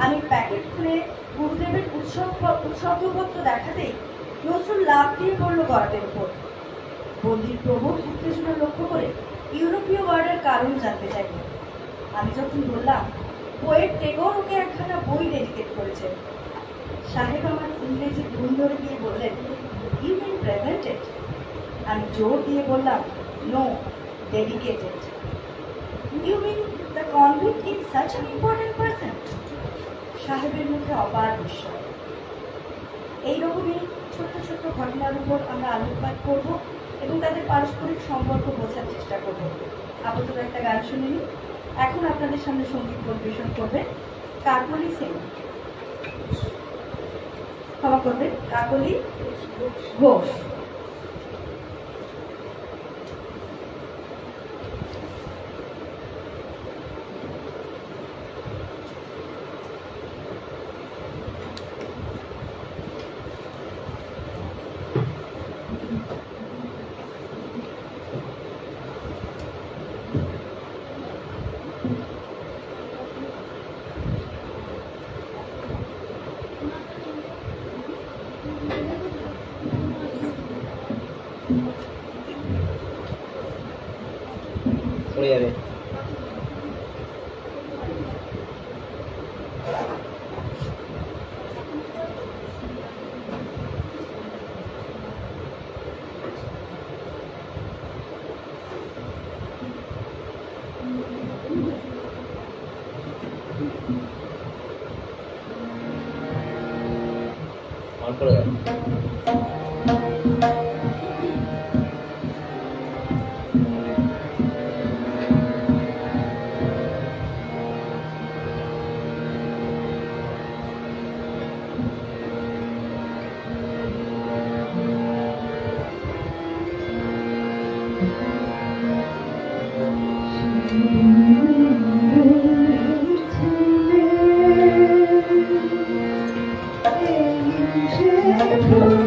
আমি প্যাকেট খুলে গুরুদেবের উৎসর্গপত্র দেখাতেই নজরুল লাফ দিয়ে পড়ল গরাদের উপর। বন্দির প্রবল উত্তেজনা লক্ষ্য করে ইউরোপীয় ওয়ার্ডের কারণ জানতে চাইল। আমি যখন বললাম বইয়ের টেগর ওকে একখানা বই ডেডিকেট করেছে, সাহেব আমার ইংরেজি ভুল ধরে দিয়ে বললেন, ইউ মিন প্রেজেন্টেড? আমি জোর দিয়ে বললাম, no, dedicated. You mean the convict is such an important person? সাহেবের মুখে অপার বিস্ময়। এইরকমই ছোট্ট ছোট্ট ঘটনার উপর আমরা আলোকপাত করব এবং তাদের পারস্পরিক সম্পর্ক বোঝার চেষ্টা করব। আপাতত একটা গান শুনে নিই। এখন আপনাদের সামনে সঙ্গীত পরিবেশন করবে কাকলি সিং, ক্ষমা করবে, কাকলি ঘোষ। পড়ে যাবে। অন করে দাও। Thank you.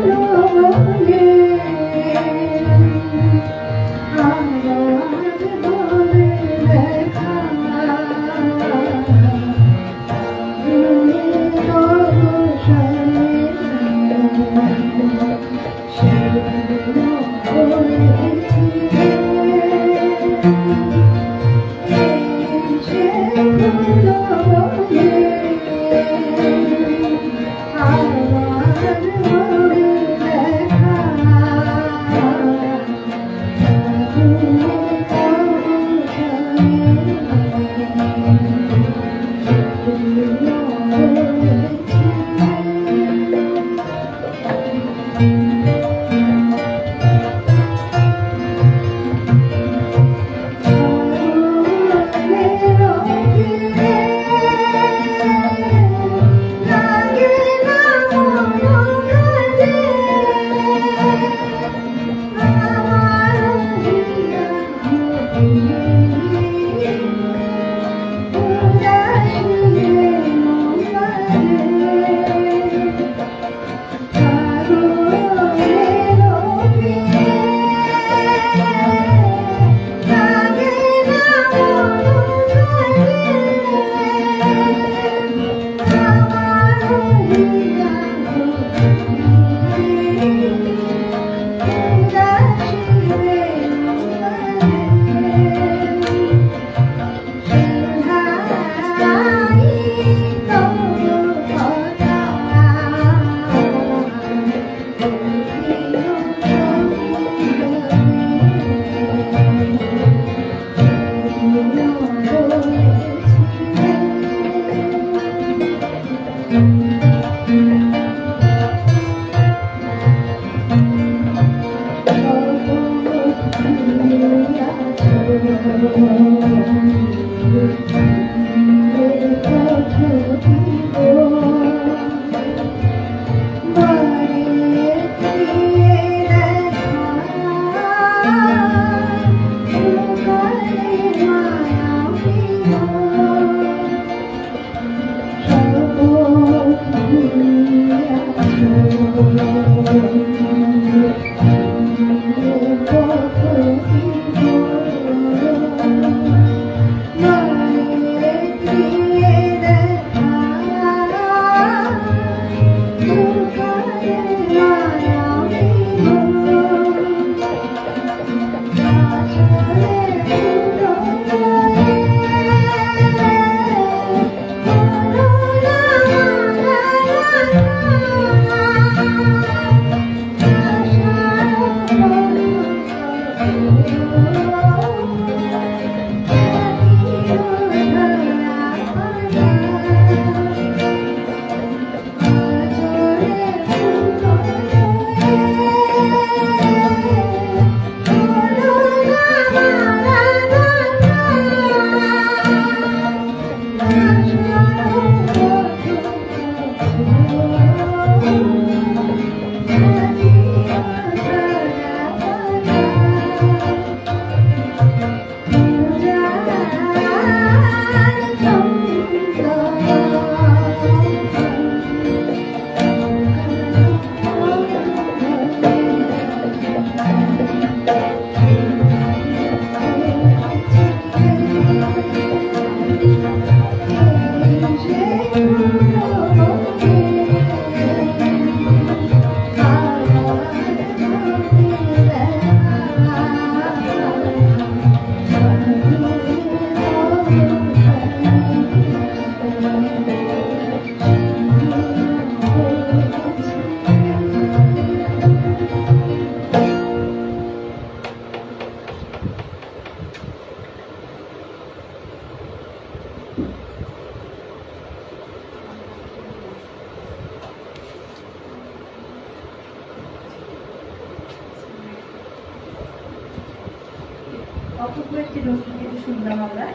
অপূর্ব একটি লোকগীতি শুনলাম আমরা।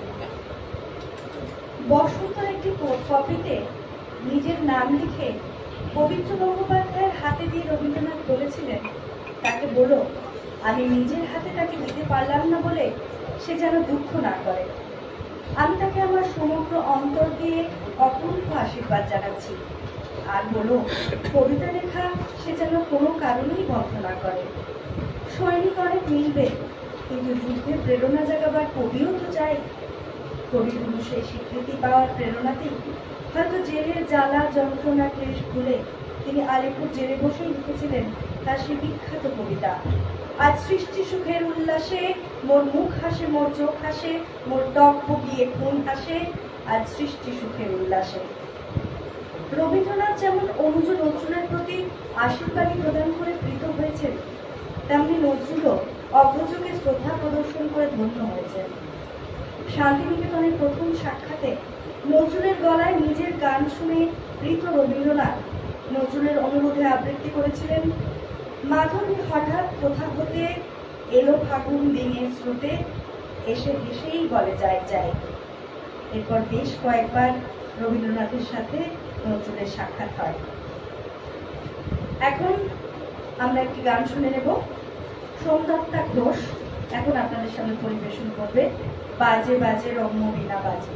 বসন্তের একটি কপিতে নিজের নাম লিখে পবিত্র গঙ্গোপাধ্যায়ের হাতে দিয়ে রবীন্দ্রনাথ বলেছিলেন, তাকে বলো আমি নিজের হাতে তাকে দিতে পারলাম না বলে সে যেন দুঃখ না করে। আমি তাকে আমার সমগ্র অন্তর দিয়ে অপূর্ব আশীর্বাদ জানাচ্ছি। আর বলো কবিতা লেখা সে যেন কোনো কারণেই বন্ধ না করে। সৈনিক অনেক মিলবে, কিন্তু যুদ্ধে প্রেরণা জাগাবার কবিও তো চাই। কবিগুরু সেই স্বীকৃতি পাওয়ার প্রেরণাতেই হয়তো জেলের জ্বালা যন্ত্রণা ক্লেশ ভুলে তিনি আলিপুর জেলে বসেই লিখেছিলেন তার সেই বিখ্যাত কবিতা, আজ সৃষ্টি সুখের উল্লাসে মোর মুখ হাসে, মোর চোখ হাসে, মোর টক বগিয়ে খুন হাসে, আজ সৃষ্টি সুখের উল্লাসে। রবীন্দ্রনাথ যেমন অনুজ নজরুলের প্রতি আশীর্বাদী প্রদান করে প্রীত হয়েছেন, তেমনি নজরুলও অগ্রযোগে শ্রদ্ধা প্রদর্শন করে ধন্য হয়েছেন। শান্তিনিকেতনের প্রথম সাক্ষাতে নজরুলের গলায় নিজের গান শুনে প্রীত রবীন্দ্রনাথ নজরুলের অনুরোধে আবৃত্তি করেছিলেন, মাধবী হঠাৎ কোথা হতে এলো ফাগুন দিনের স্রোতে, এসে হেসেই বলে যায় যায়। এরপর বেশ কয়েকবার রবীন্দ্রনাথের সাথে নজরুলের সাক্ষাৎ হয়। এখন আমরা একটি গান শুনে নেব। সোমদত্তা ঘোষ এখন আপনাদের সামনে পরিবেশন করবে বাজে বাজে রম্য বীণা বাজে।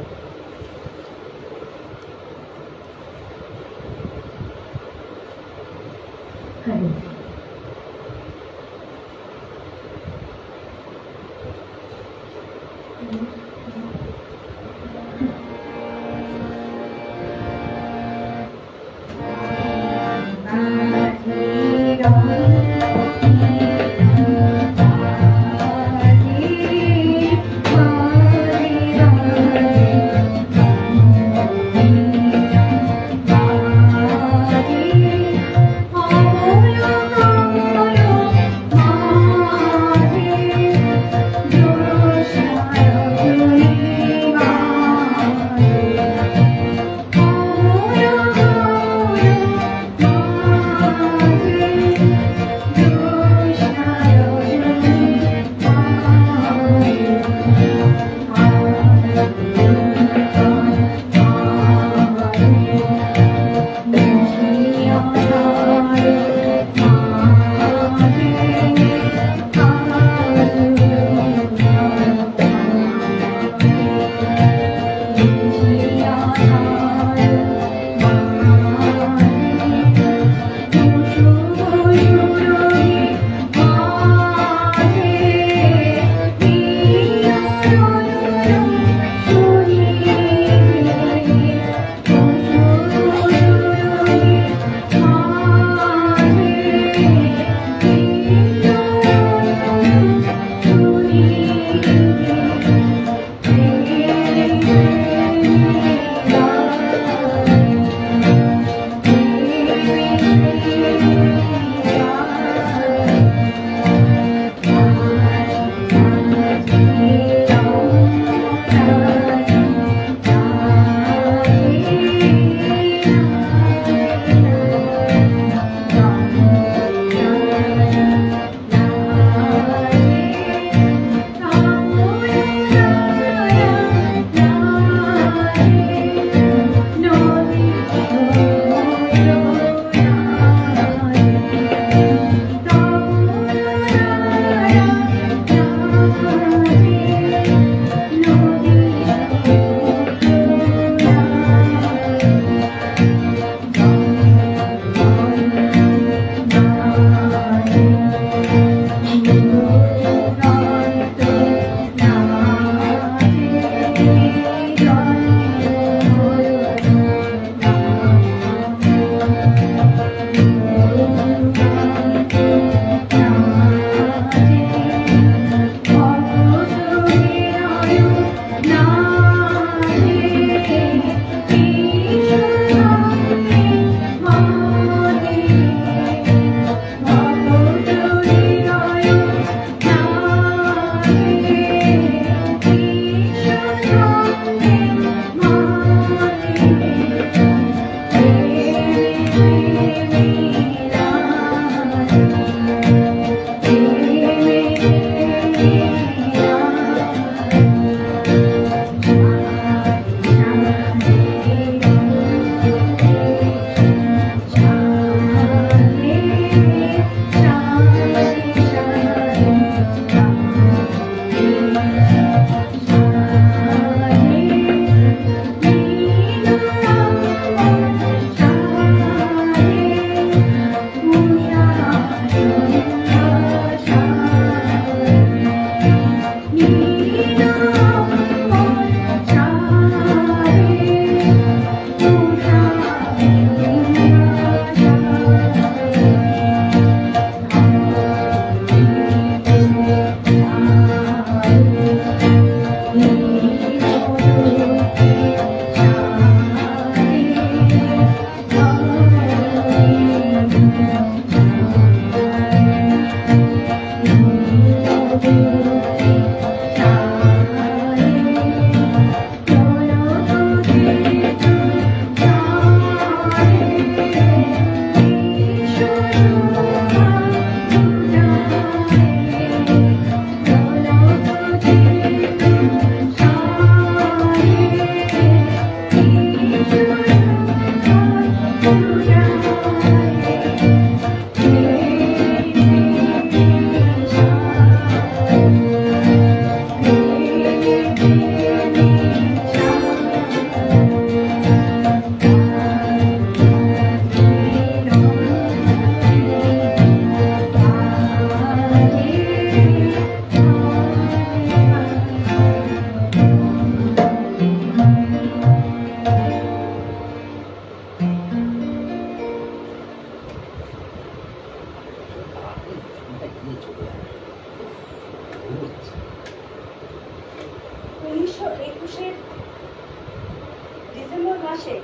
ডিসেম্বর মাসে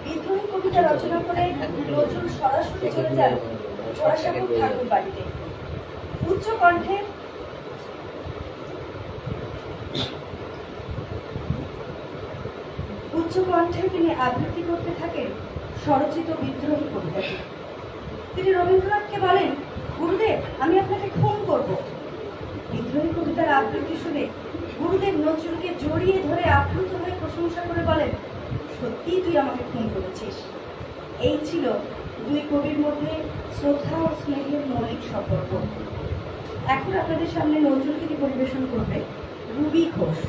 বিদ্রোহী কবিতা রচনা করে নজরুল সরাসরি চলে যান জোড়াসাঁকোর ঠাকুর বাড়িতে। উচ্চ কণ্ঠে তিনি আবৃত্তি করতে থাকেন স্বরচিত বিদ্রোহী কবিতাটি। তিনি রবীন্দ্রনাথকে বলেন, গুরুদেব, আমি আপনাকে খুন করব। বিদ্রোহী কবিতার আবৃত্তি শুনে গুরুদেব নজরুলকে জড়িয়ে ধরে আপ্লুত হয়ে প্রশংসা করে বলেন, সত্যি তুই আমাকে খুন করেছিস। এই ছিল দুই কবির মধ্যে শ্রদ্ধা ও স্নেহের মৌলিক সম্পর্ক। এখন আপনাদের সামনে নজরুল গীতি পরিবেশন করবে রুবি ঘোষ।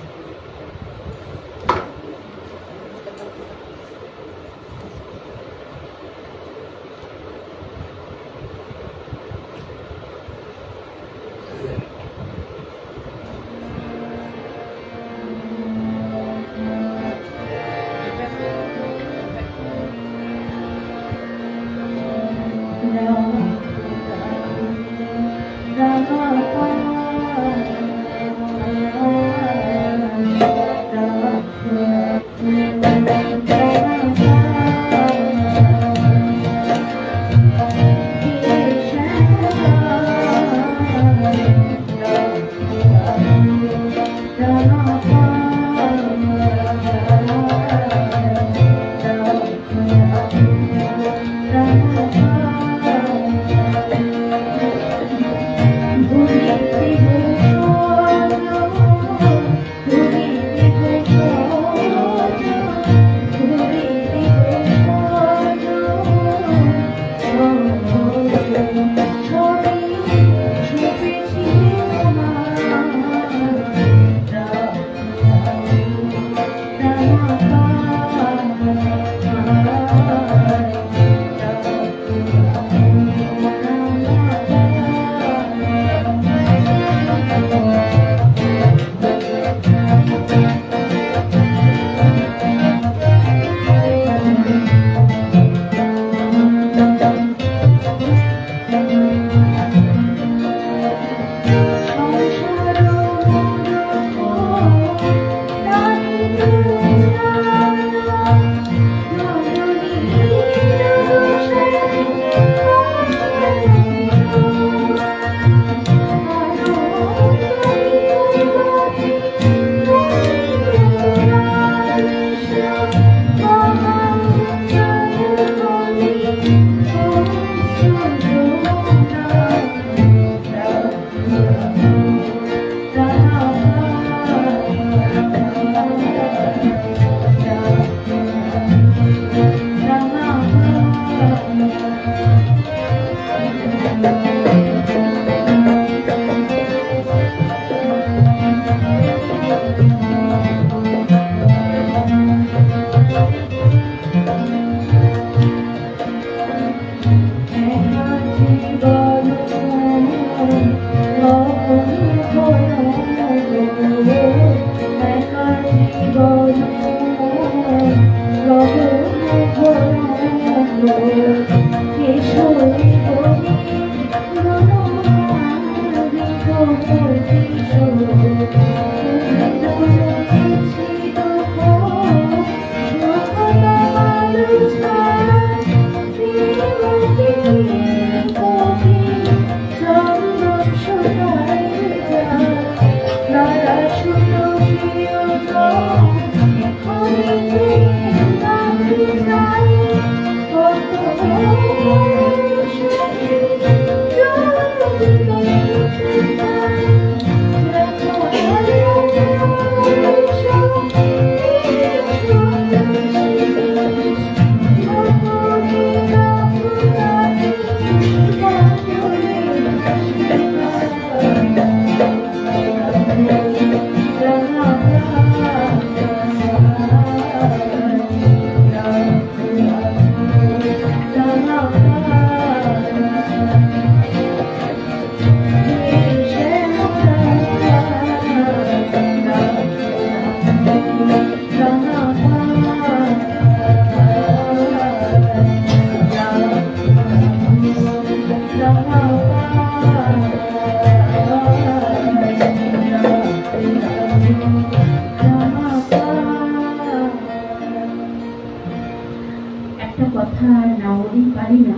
একটা কথা না বলেই পারি না,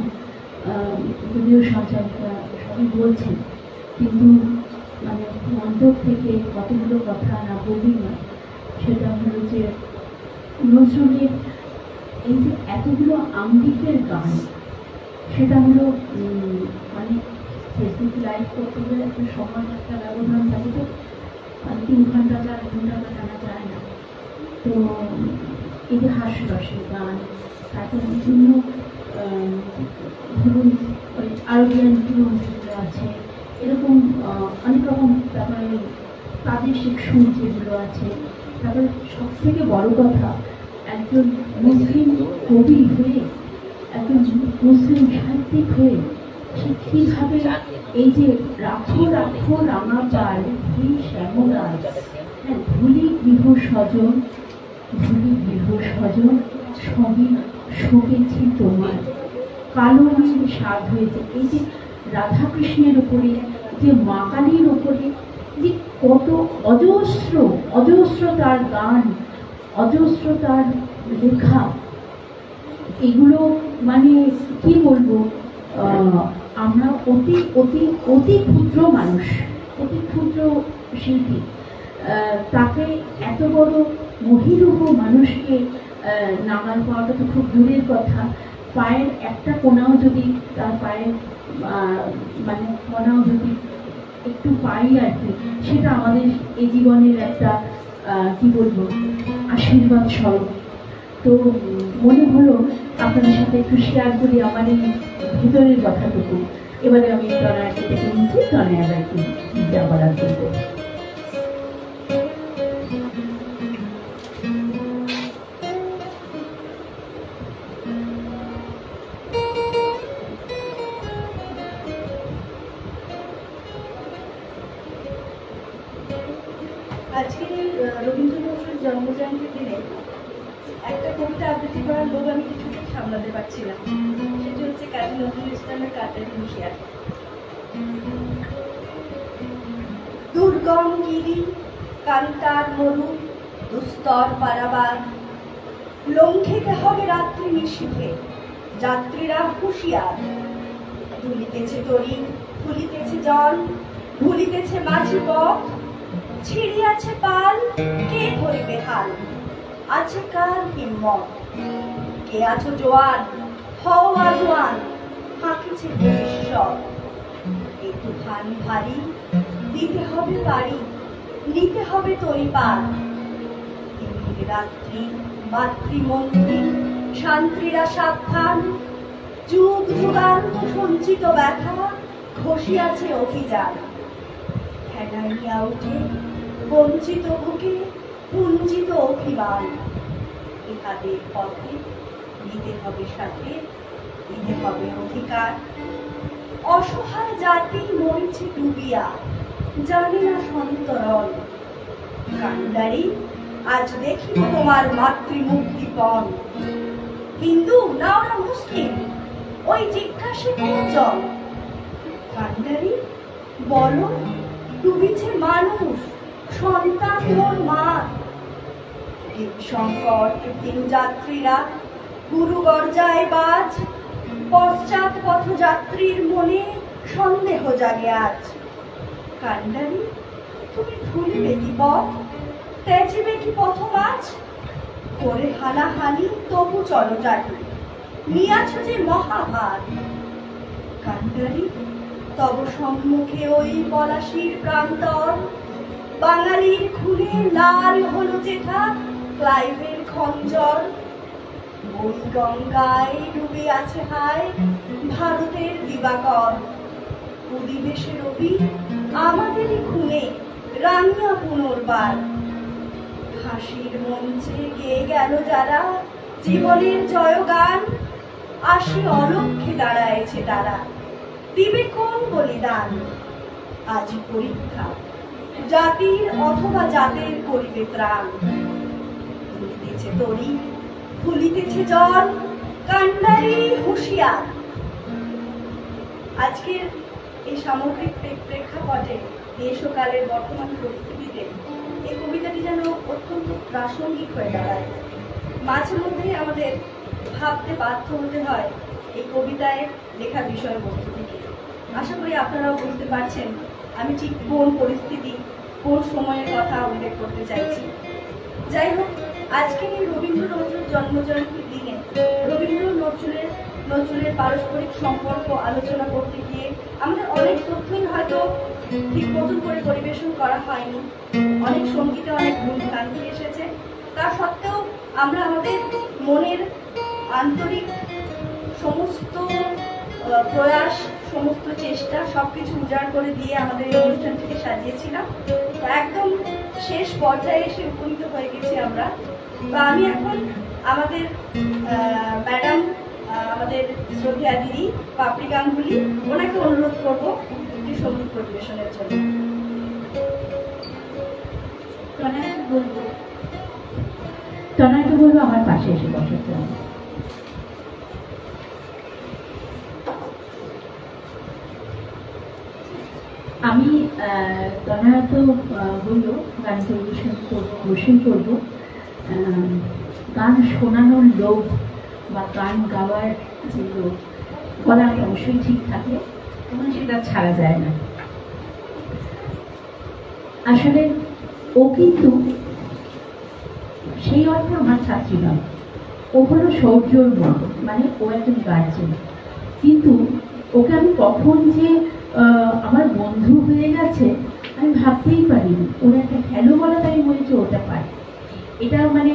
যদিও সঞ্চালিকা সবই বলছেন, কিন্তু মানে অন্তর থেকে কতগুলো কথা না বলি না। সেটা হলো যে নজরুলের এই যে এতগুলো আঙ্গিকের গান, সেটা হলো মানে ফেসবুক লাইভ করতে গেলে একটা সময় একটা ব্যবধান থাকে, তো 3 ঘন্টা 4 ঘন্টা টানা যায় না। তো এই যে হাস্যরসের গান, তারপর বিভিন্ন ধরুন ওই আরবিয়ান টিউন যেগুলো আছে, এরকম অনেক রকম, তারপরে প্রাদেশিক সুর যেগুলো আছে, তারপরে সব থেকে বড় কথা একজন মুসলিম কবি হয়ে, একজন মুসলিম সাহিত্যিক হয়ে সে কীভাবে এই যে রাখো রাখো রাঙা পাল ধুলি শ্যামলাল, হ্যাঁ ধুলি গৃহ স্বজন, ধুলি গৃহ স্বজন সবই শোকেছি তোমার, কালো নীল স্বাদ হয়েছে। এই যে রাধাকৃষ্ণের উপরে, যে মা কালীর উপরে যে কত অজস্র অজস্র তার গান, অজস্র তার লেখা, এগুলো মানে কি বলবো, আমরা অতি অতি অতি ক্ষুদ্র মানুষ, অতি ক্ষুদ্র শিল্পী, তাকে এত বড় মহিরূহ মানুষকে নামাল পাওয়াটা তো খুব দূরের কথা, পায়ের একটা কোনাও যদি তার পায়ের মানে কোনাও যদি একটু পাই আর কি, সেটা আমাদের এই জীবনের একটা কি বলবো আশীর্বাদ স্বরূপ। তো মনে হলো আপনাদের সাথে একটু শেয়ার করি আমার এই ভিতরের কথাটুকু। এবারে আমি তনয়াকে ডেকে নিচ্ছি, তনয়া কি যা বলার করবো। আজকের এই রবীন্দ্র নজরুল জন্মজয়ন্তীর দিনে একটা কবিতা আবৃত্তি করার লোক আমি কিছুতেই সামলাতে পারছি না। সেটি হচ্ছে কাজী নজরুল ইসলামের কাটারি হুঁশিয়ার। দুর্গম গিরি কান্তার মরু দুস্তর পারাবার, লঙ্ঘিতে হবে রাত্রি নিশীথে যাত্রীরা হুঁশিয়ার। দুলিতেছে তরি ফুলিতেছে জল, ভুলিতেছে মাঝি পথ, ছিড়িয়াছে পাল কে ধরিবে হাল, আছে কার হিম্মত। কে আছো জোয়ান হও আগুয়ান, হাঁকিছে ভবিষ্যৎ। এই তুফান ভারী দিতে হবে পারি, নিতে হবে তরিপার। দিনের রাত্রি মাতৃমন্ত্রী শান্তিরা সাবধান, যুগ যুগান্ত সঞ্চিত ব্যথা ঘষিয়াছে অভিযান। ঠেঙাইয়া উঠে বঞ্চিত বুকে পুঞ্জিত অভিমান, ইহাদের পথে নিতে হবে সাথে, দিতে হবে অধিকার। অসহায় জাতি মরিছে ডুবিয়া, জানে না সন্তরণ। কান্ডারি আজ দেখিব তোমার মাতৃমুক্তিপণ। হিন্দু না ওরা মুসলিম, ওই জিজ্ঞাসে কোনজন? কান্ডারি বলো ডুবিছে মানুষ, সন্তান মোর মা। সংকট দিনযাত্রীরা গুরু গর্জায় বাজ, পশ্চাৎ পথযাত্রীর মনে সন্দেহ জাগে আজ। কান্ডারি তুমি ভুলিবে কি পথ, তেজিবে কি পথ মাছ? করে হানাহানি তবু চলো জানি, নিয়াছ যে মহাভার। কান্ডারি তব সম্মুখে ওই পলাশির প্রান্তর, বাঙালির খুনে লাল হলো যেথা ক্লাইভের খঞ্জর। ওই গঙ্গায় ডুবে আছে হায় ভারতের দিবাকর। অধিবেশে রবি আমাদেরই খুনে রাঙিয়া পুনর্বার। হাসির মঞ্চে গেয়ে গেল যারা জীবনের জয়গান, আসি অলক্ষ্যে দাঁড়ায়ছে তারা, দিবে কোন বলিদান? আজ পরীক্ষা জাতির অথবা জাতের করিবে ত্রাণ। ফুলিতেছে তরি ফুলিতেছে জল, কান্ডারি হুঁশিয়ার। আজকের এই সামগ্রিক প্রেক্ষাপটে দেশকালের বর্তমান পরিস্থিতিতে এই কবিতাটি যেন অত্যন্ত প্রাসঙ্গিক হয়ে দাঁড়ায়। মাঝে মধ্যে আমাদের ভাবতে বাধ্য হতে হয় এই কবিতায় লেখা বিষয়বস্তু থেকে। আশা করি আপনারাও বুঝতে পারছেন আমি ঠিক কোন পরিস্থিতি কোন সময়ের কথা উল্লেখ করতে চাইছি। যাই হোক, আজকের এই রবীন্দ্র নজরুল জন্মজয়ন্তীর দিনে রবীন্দ্র নজরুলের পারস্পরিক সম্পর্ক আলোচনা করতে গিয়ে আমাদের অনেক তথ্যই হয়তো ঠিক মতন করে পরিবেশন করা হয়নি, অনেক সঙ্গীতে অনেক ভুল ভ্রান্তি এসেছে। তা সত্ত্বেও আমরা আমাদের মনের আন্তরিক সমস্ত প্রয়াস, সমস্ত চেষ্টা সবকিছু উজাড় করে দিয়ে আমাদের এই অনুষ্ঠানটিকে সাজিয়েছিলাম। তো একদম শেষ পর্যায়ে এসে উপনীত হয়ে গেছি আমরা। তো আমি এখন আমাদের ম্যাডাম, আমাদের শ্রদ্ধেয়া দিদি পাপড়ি গাঙ্গুলি, ওনাকে অনুরোধ করবো একটি সঙ্গীত পরিবেশনের জন্য। তনয়াকে বলবো আমার পাশে এসে বসাতে। আমি তনয়া তো বললো গান পরিবেশন করবো। গান শোনানোর লোক বা গান গাওয়ার যে লোক, গলার অবশ্যই ঠিক থাকে এবং সেটা ছাড়া যায় না। আসলে ও কিন্তু সেই অর্থে আমার ছাত্রী নয়, ও হলো সৌর্যর মা, মানে ও একজন গার্জেন। কিন্তু ওকে আমি কখন যে আমার বন্ধু হয়ে গেছে আমি ভাবতেই পারিনি। ওর একটা খেলো বলা তাই বলেছে ওটা পারে, এটা মানে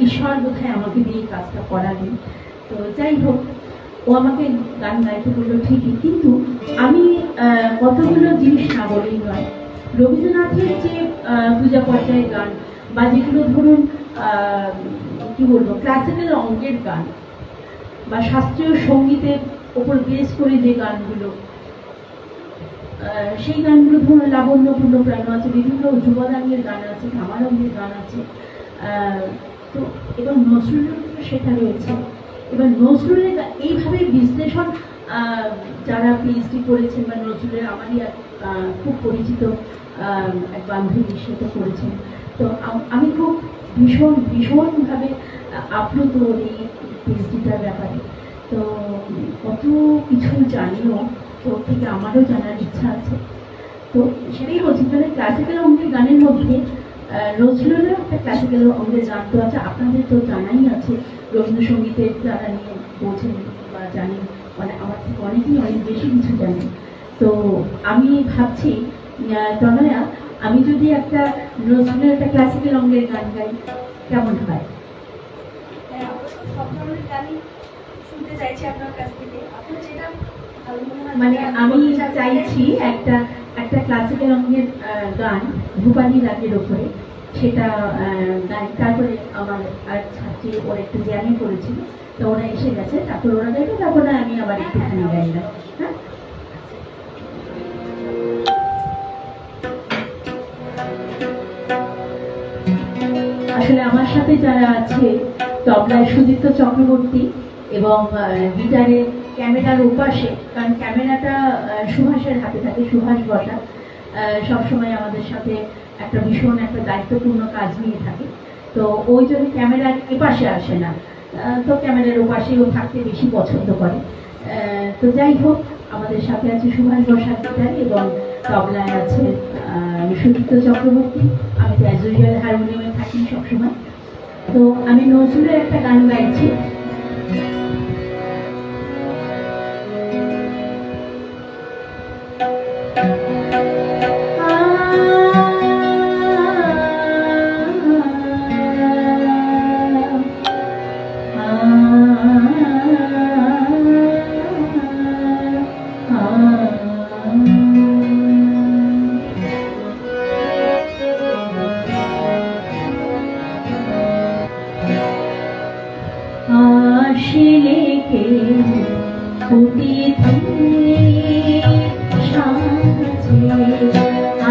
ঈশ্বর বোধহয় আমাকে দিয়ে কাজটা করাবে। তো যাই হোক, ও আমাকে গান গাইতে বললো ঠিকই, কিন্তু আমি কতগুলো জিনিস না বলেই নয়। রবীন্দ্রনাথের যে পূজা পর্যায়ের গান বা যেগুলো ধরুন কি বলবো ক্লাসিক্যাল অঙ্গের গান বা শাস্ত্রীয় সঙ্গীতের ওপর বেস করে যে গানগুলো, সেই গানগুলো ধরুন লাবণ্যপূর্ণ প্রাণ আছে, বিভিন্ন যুবদাঙ্গের গান আছে, ধামারঙ্গের গান আছে। তো এবার নজরুলের সেটা রয়েছে। এবার নজরুলের এইভাবে বিশ্লেষণ যারা পিএইচডি করেছেন বা নজরুলের আমারই খুব পরিচিত এক বান্ধবী সেটা করেছেন। তো আমি খুব ভীষণভাবে আপ্লুত এই পিএইচডিটার ব্যাপারে। তো কত কিছু জানিও, তো থেকে আমারও জানার ইচ্ছা আছে। তো সেটাই বলছি, তাহলে ক্লাসিক্যাল অঙ্গের গানের মধ্যে নজরুলেরও একটা ক্লাসিক্যাল অঙ্গের গান তো আছে, আপনাদের তো জানাই আছে। রবীন্দ্রসঙ্গীতের যারা নিয়ে বোঝেন বা জানেন, মানে আমার থেকে অনেকেই অনেক বেশি কিছু জানেন। তো আমি ভাবছি তনয়া, আমি যদি একটা নজরুলের একটা ক্লাসিক্যাল অঙ্গের গান গাই কেমন হয়? সব ধরনের গানই শুনতে চাইছি আপনার কাছ থেকে, আপনার যেটা ভালো মনে হয়। মানে আমি চাইছি একটা ক্লাসিক্যাল অঙ্গের গান ভূপালী রাগের ওপরে, সেটা গাই। তারপরে আমার আর ছাত্রী ওরা একটু জ্ঞানে করেছিল, তো ওরা এসে গেছে, তারপর ওরা গাইবে, তারপরে আমি আবার একটুখানি গাইলাম। হ্যাঁ, আসলে আমার সাথে যারা আছে, তবলায় সুদীপ্ত চক্রবর্তী এবং গিটারে ক্যামেরার ওপাশে, কারণ ক্যামেরাটা সুভাষের হাতে থাকে, সুভাষ বসা সবসময় আমাদের সাথে একটা ভীষণ একটা দায়িত্বপূর্ণ কাজ নিয়ে থাকে। তো ওই জন্য ক্যামেরার এপাশে আসে না, তো ক্যামেরার ওপাশেও থাকতে বেশি পছন্দ করে। তো যাই হোক, আমাদের সাথে আছে সুভাষ বসার গিটার এবং তবলায় আছে সুদীপ্ত চক্রবর্তী। আমি তো অ্যাজ ইউজুয়াল হারমোনিয়ামে থাকি সবসময়। তো আমি নজরুলের একটা গান গাইছি। আসলে কে অতিথি সাজে,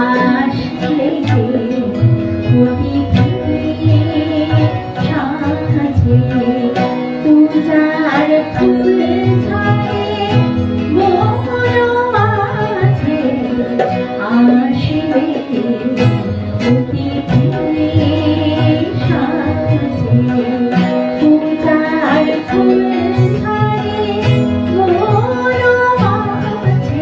আসলে কে অতিথি সাজে, পূজার ফুল ঝরে মোর মাঝে, আসলে কে অতিথি সাজে, পূজার ফুল ঝরে মোর মাঝে, আসলে অতিথি সাজে।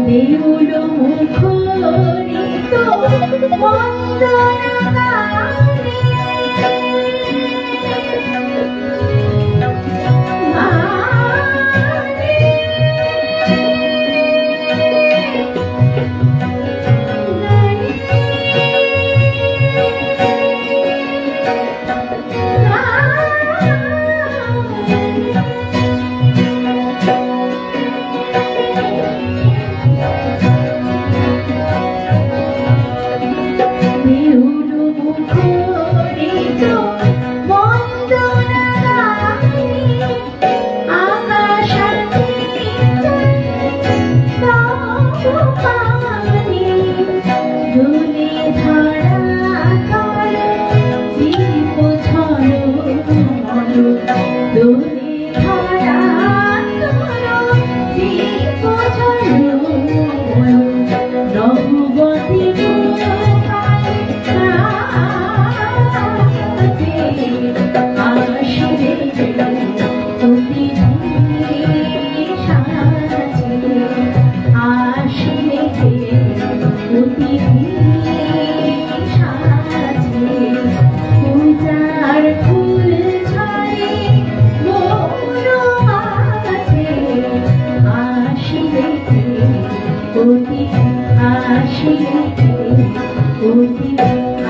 দেউল মুখরিত বন্দনা গানে,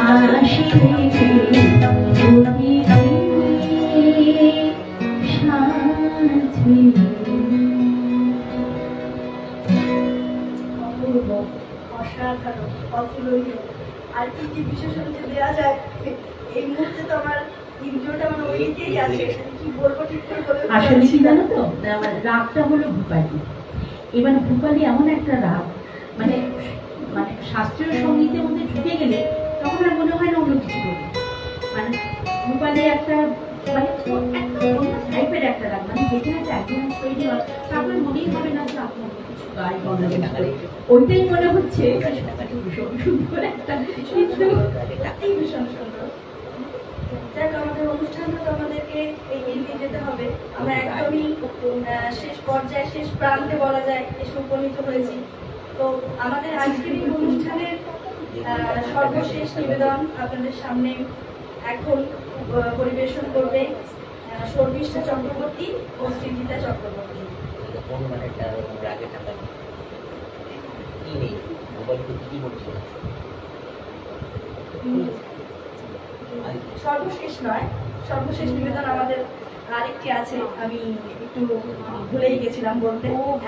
হাসি রেখে অতীতে সাথী। অপূর্ব, অসাধারণ, অতুলনীয়। আর কি কি বিশেষণ যে দেওয়া যায় এই মুহূর্তে তো আমার ইন্দ্রিয়টা মানে ওইদিকেই আছে, কি বলবো ঠিক করে বলে উঠতে আসলে পারছি কি না। জানো তো, আমার রাগটা হলো ভূপালী। এবার ভূপালী এমন একটা রাগ, মানে মানে শাস্ত্রীয় সঙ্গীতের মধ্যে ঢুকে গেলে তখন আর মনে হয় না অন্য কিছু করি। মানে ভূপালী একটা মানে টাইপের একটা রাগ, মানে যেখানে একটা অ্যাডভান্স তৈরি হয় তারপরে মনেই হবে না যে আপনার কিছু গাই বন্ধ, ওইটাই মনে হচ্ছে ভীষণ সুন্দর একটা কিন্তু এই ভীষণ সুন্দর। দেখ, আমাদের অনুষ্ঠানটা তো আমাদেরকে এই এগিয়ে যেতে হবে। আমরা একদমই শেষ পর্যায়ে, শেষ প্রান্তে বলা যায় এসে উপনীত হয়েছি। তো আমাদের আজকের এই অনুষ্ঠানের সর্বশেষ নিবেদন আপনাদের সামনে এখন পরিবেশন করবে শর্মিষ্ঠা চক্রবর্তী ও সৃজিতা চক্রবর্তী। কোন মানে একটা রাগে টাকা কি নেই, মোবাইল কি করছে? সর্বশেষ নয়, সর্বশেষ নিবেদন আমাদের আরেকটি আছে, আমি একটু ভুলেই গেছিলাম বলতে।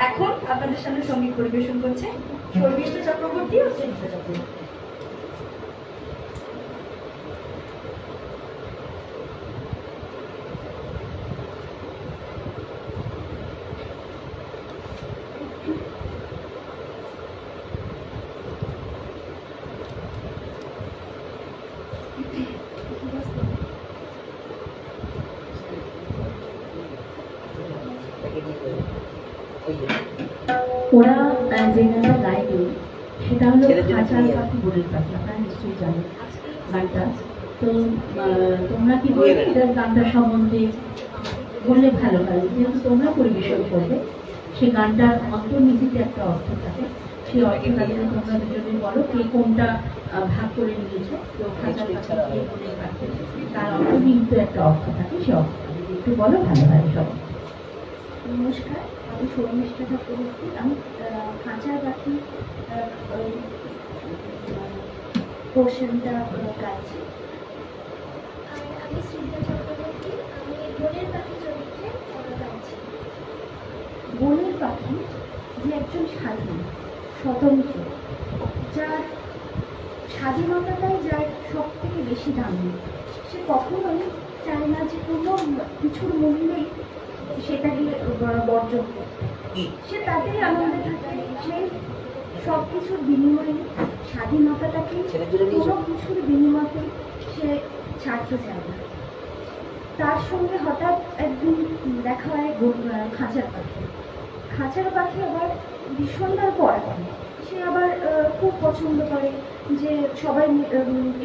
এখন আপনাদের সামনে সঙ্গীত পরিবেশন করছে শর্মিষ্ঠা চক্রবর্তী ও সৃজিতা চক্রবর্তী। ওরা যে গানটা গাইবে সেটা হলো খাঁচার পাখি বোরের পাখি, আপনারা নিশ্চয়ই জানেন গানটা। তো তোমরা কি বলবে এটার গানটা সম্বন্ধে বললে ভালো হয়, যেহেতু তোমরা পরিবেশন করবে। সেই গানটার অন্তর্নিহিতে একটা অর্থ থাকে, সেই অর্থটা যেন তোমরা দুজনে বলো কে কোনটা ভাগ করে নিয়েছো। তো খাঁচার পাখি কে বোরের পাখি, তার অন্তর্নিহিত একটা অর্থ থাকে, সেই অর্থটা যদি একটু বলো ভালো হয় সব। নমস্কার, আমি শর্মিষ্ঠা চক্রবর্তী। আমি খাঁচার পাখি পোর্শনটা গাইছি। আর আমি সৃজিতা চক্রবর্তী, আমি বনের পাখি চরিত্রে গাইছি। বনের পাখি যে একজন স্বাধীন, স্বতন্ত্র, যার স্বাধীনতাটাই যার সব থেকে বেশি দামি। সে কখনোই চায় না যে কোনো কিছুর মূল্যেই সেটাকে বর্জন করতে। সে তাতেই আনন্দে থাকে, সে সব কিছুর বিনিময়ে স্বাধীনতাটাকে কোনো কিছুর বিনিময়ে সে ছাড়তে চায় না। তার সঙ্গে হঠাৎ একদিন দেখা হয় খাঁচার পাখি। খাঁচার পাখি আবার ভীষণবার পড়া করে, সে আবার খুব পছন্দ করে যে সবাই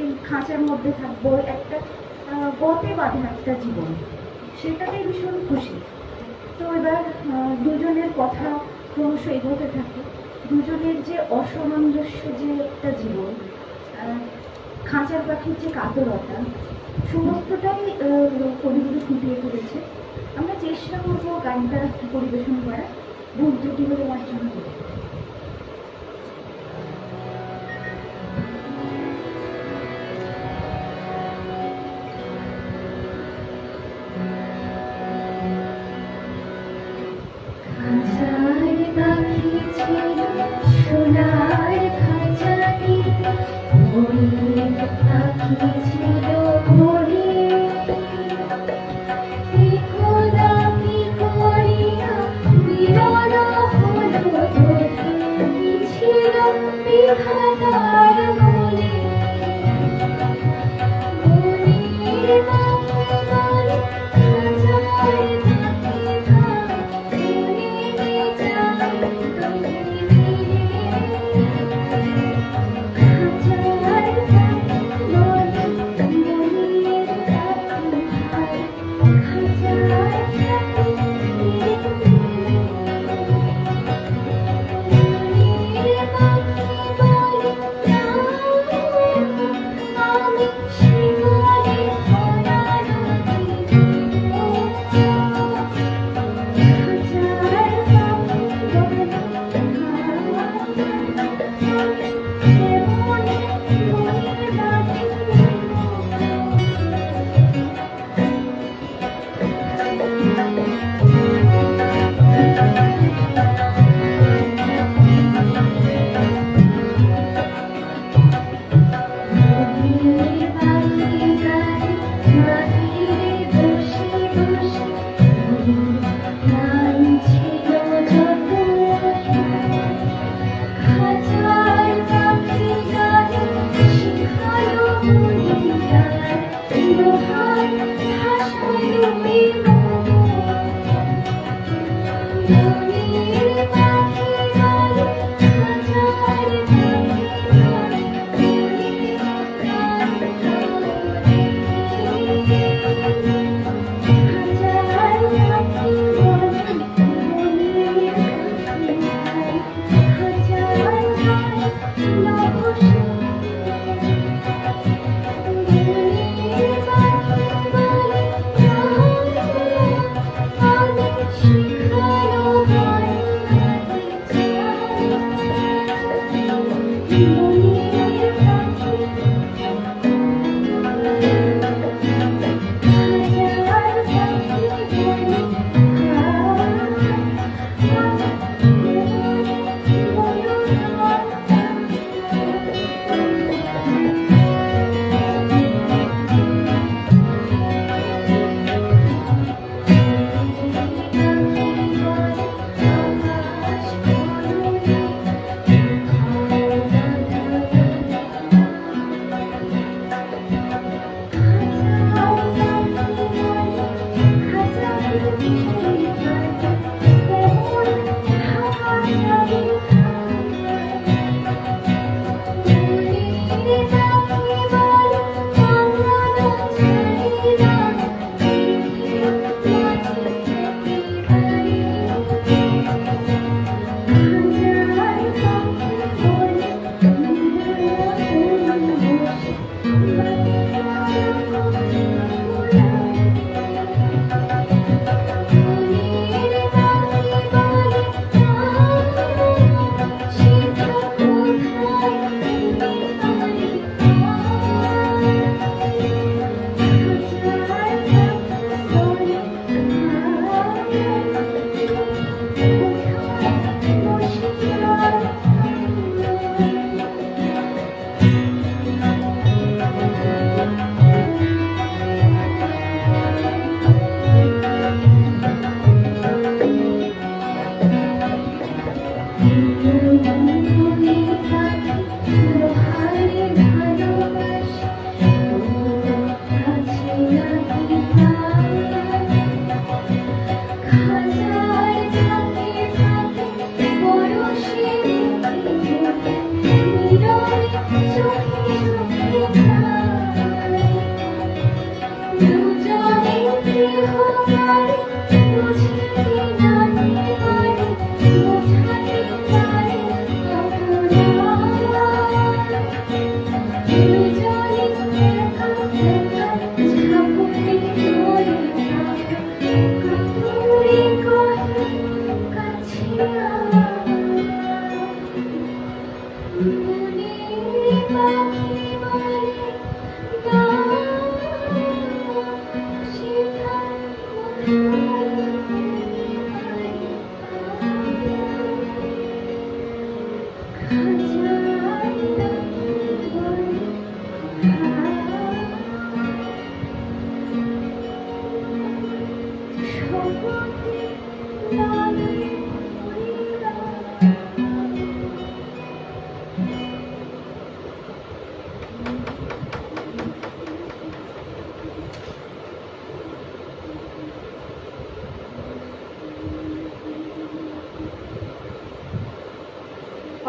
এই খাঁচার মধ্যে থাকবো, একটা গতে বাঁধা একটা জীবন, সেটাতে ভীষণ খুশি। তো এবার দুজনের কথা ক্রমশ এগোতে থাকে, দুজনের যে অসামঞ্জস্য যে একটা জীবন, খাঁচার পাখির যে কাতরতা, সমস্তটাই কবিগুরু ফুটিয়ে তুলেছে। আমরা চেষ্টা করবো গানটা পরিবেশন করার, ভুল ত্রুটি হলে আমার জন্য করবো। সোনার খাঁচাটি বনের পাখি ছিল ভরে, একদা কি করিয়া মিলন হলো যদি, কি ছিল বিধাতার মনে। বনের পাখি বলে খাঁচার পাখি ভাব, বনে যায় তুমি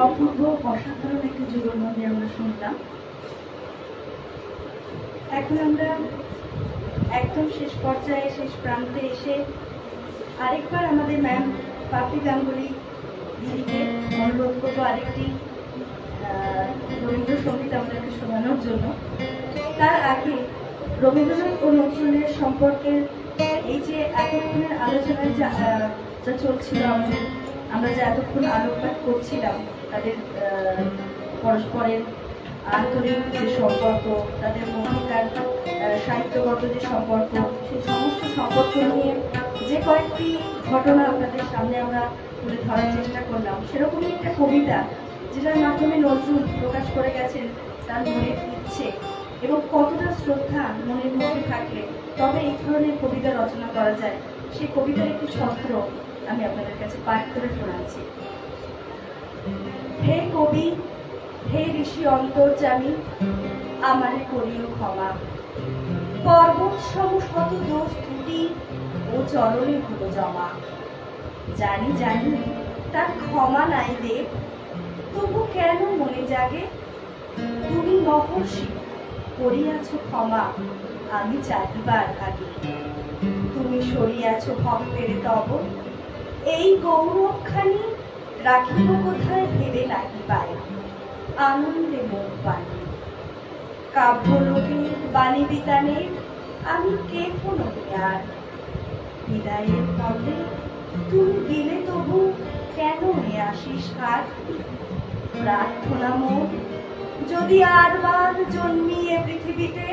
অপূর্ব অসাধারণ একটি যুগলবন্দি আমরা শুনলাম। এখন আমরা একদম শেষ পর্যায়ে, শেষ প্রান্তে এসে আরেকবার আমাদের ম্যাম পাপড়ি গাঙ্গুলি দিদিকে অনুরোধ করবো আরেকটি রবীন্দ্রসঙ্গীত আমাদেরকে শোনানোর জন্য। তার আগে রবীন্দ্রনাথ ও নজরুলের সম্পর্কের এই যে এতক্ষণের আলোচনায় যা চলছিল, আমরা যে এতক্ষণ আলোকপাত করছিলাম তাদের পরস্পরের আন্তরিক যে সম্পর্ক, তাদের মধ্যকার সাহিত্যগত যে সম্পর্ক, সেই সমস্ত সম্পর্ক নিয়ে যে কয়েকটি ঘটনা আপনাদের সামনে আমরা তুলে ধরার চেষ্টা করলাম, সেরকমই একটা কবিতা যেটার মাধ্যমে নজরুল প্রকাশ করে গেছেন তার মনের ইচ্ছে এবং কতটা শ্রদ্ধা মনের মধ্যে থাকলে তবে এই ধরনের কবিতা রচনা করা যায়, সেই কবিতার একটি ছত্র আমি আপনাদের কাছে পাঠ করে শোনাচ্ছি। হে কবি, হে ঋষি অন্তর্যামী, আমারে করিও ক্ষমা। পর্বত সম শত দোষ ত্রুটি ও চরণে হলো জমা। জানি জানি তার ক্ষমা নাই দেব, তবু কেন মনে জাগে? তুমি মহর্ষি, করিয়াছ ক্ষমা আমি চাহিবার আগে। তুমি সরিয়াছ ভক্তের তব, এই গৌরবখানি রাখিব কোথায় ভেবে নাহি পাই। আনন্দে মুখ বাণী কাব্যলোকের বাণী বিতানের আমি কেহ নহি আর। বিদায়ের পথে তুমি দিলে তবু কেন এ আশিস হার? প্রার্থনা মোর যদি আরবার জন্মি এ পৃথিবীতে,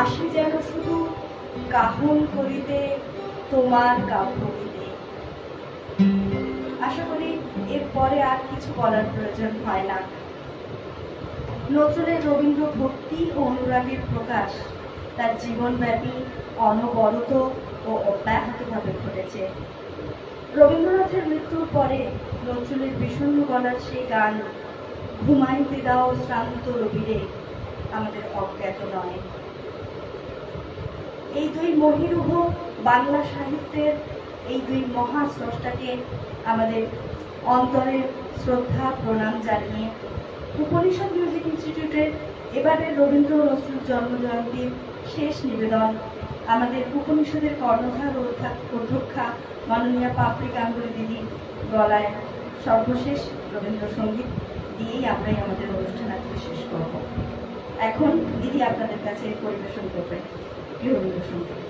আসি যেন শুধু কাহন করিতে তোমার কাব্যগীতে। আশা করি এরপরে আর কিছু বলার প্রয়োজন হয় না। নজরুলের রবীন্দ্র ভক্তি ও অনুরাগের প্রকাশ তার জীবনব্যাপী অনবরত ও অব্যাহতভাবে ঘটেছে। রবীন্দ্রনাথের মৃত্যুর পরে নজরুলের বিষণ্ণ গলার সেই গান ঘুমাইতে দাও শ্রান্ত রবিরে আমাদের অজ্ঞাত নয়। এই দুই মহিরুহ বাংলা সাহিত্যের এই দুই মহাস্রষ্টাকে আমাদের অন্তরের শ্রদ্ধা প্রণাম জানিয়ে উপনিষদ মিউজিক ইনস্টিটিউটের এবারের রবীন্দ্র নজরুল জন্মজয়ন্তীর শেষ নিবেদন আমাদের উপনিষদের কর্ণধার ও অধ্যক্ষা মাননীয়া পাপড়ি গাঙ্গুলি দিদির গলায় সর্বশেষ রবীন্দ্রসঙ্গীত দিয়েই আমরাই আমাদের অনুষ্ঠান আজকে শেষ করব। এখন দিদি আপনাদের কাছে পরিবেশন করবেন এই রবীন্দ্রসঙ্গীত।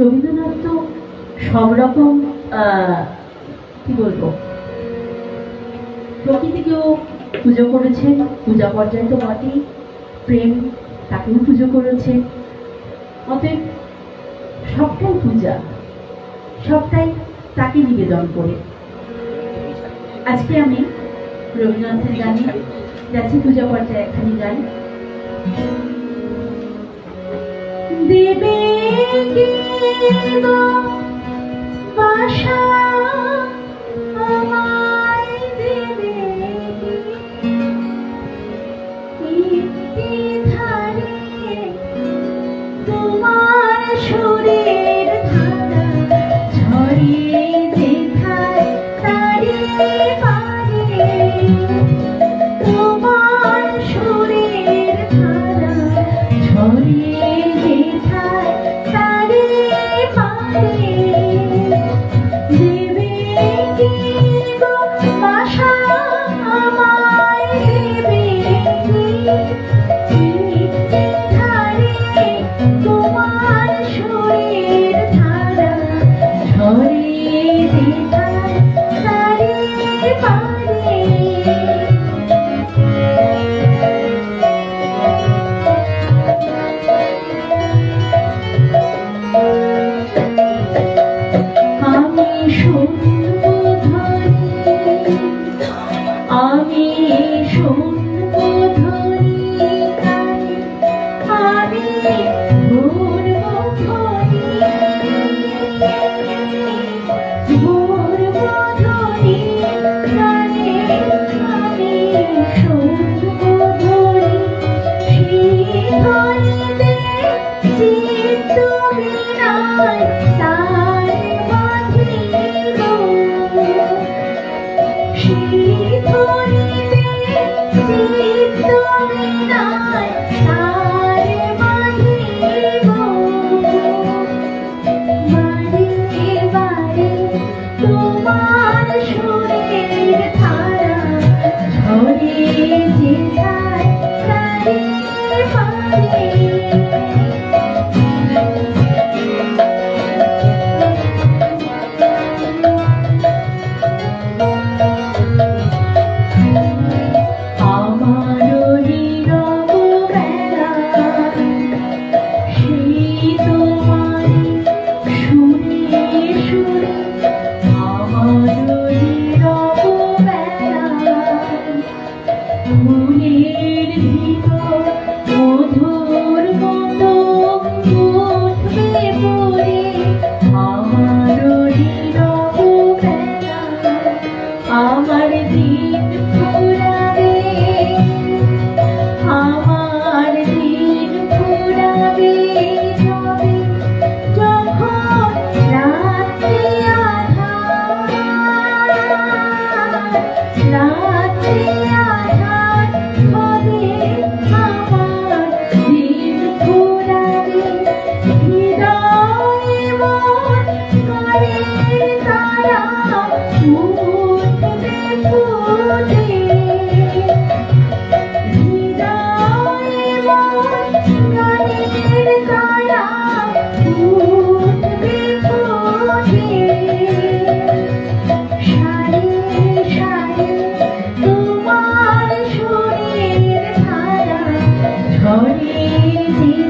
রবীন্দ্রনাথ তো সব রকম কি বলবো, প্রকৃতিকেও পুজো করেছেন, পূজা পর্যায়ে তো বটেই, প্রেম তাকেও পুজো করেছেন। অতএব সবটাই পূজা, সবটাই তাকে নিবেদন করে আজকে আমি রবীন্দ্রনাথের গানে যাচ্ছি। পূজা পর্যায়ে একখানি গান। দেবে বাসা আমায় দেবে ধারে তোমার সুরের ধারা ঝরিয়ে যেথায় তারে পারে। তোমার সুরের ধারা ঝরিয়ে যেথায় তারে পারে। দেবে কি গো বাসা আমায় দেবে কি ধারে তোমার সুরের ধারা ঝরিয়ে যেথায় তারে পারে। আমি শুনবো ধ্বনি, আমি শুনবো ধ্বনি কানে, আমি ঘুরবো ধ্বনি, ঘুরবো ধ্বনি কানে, আমি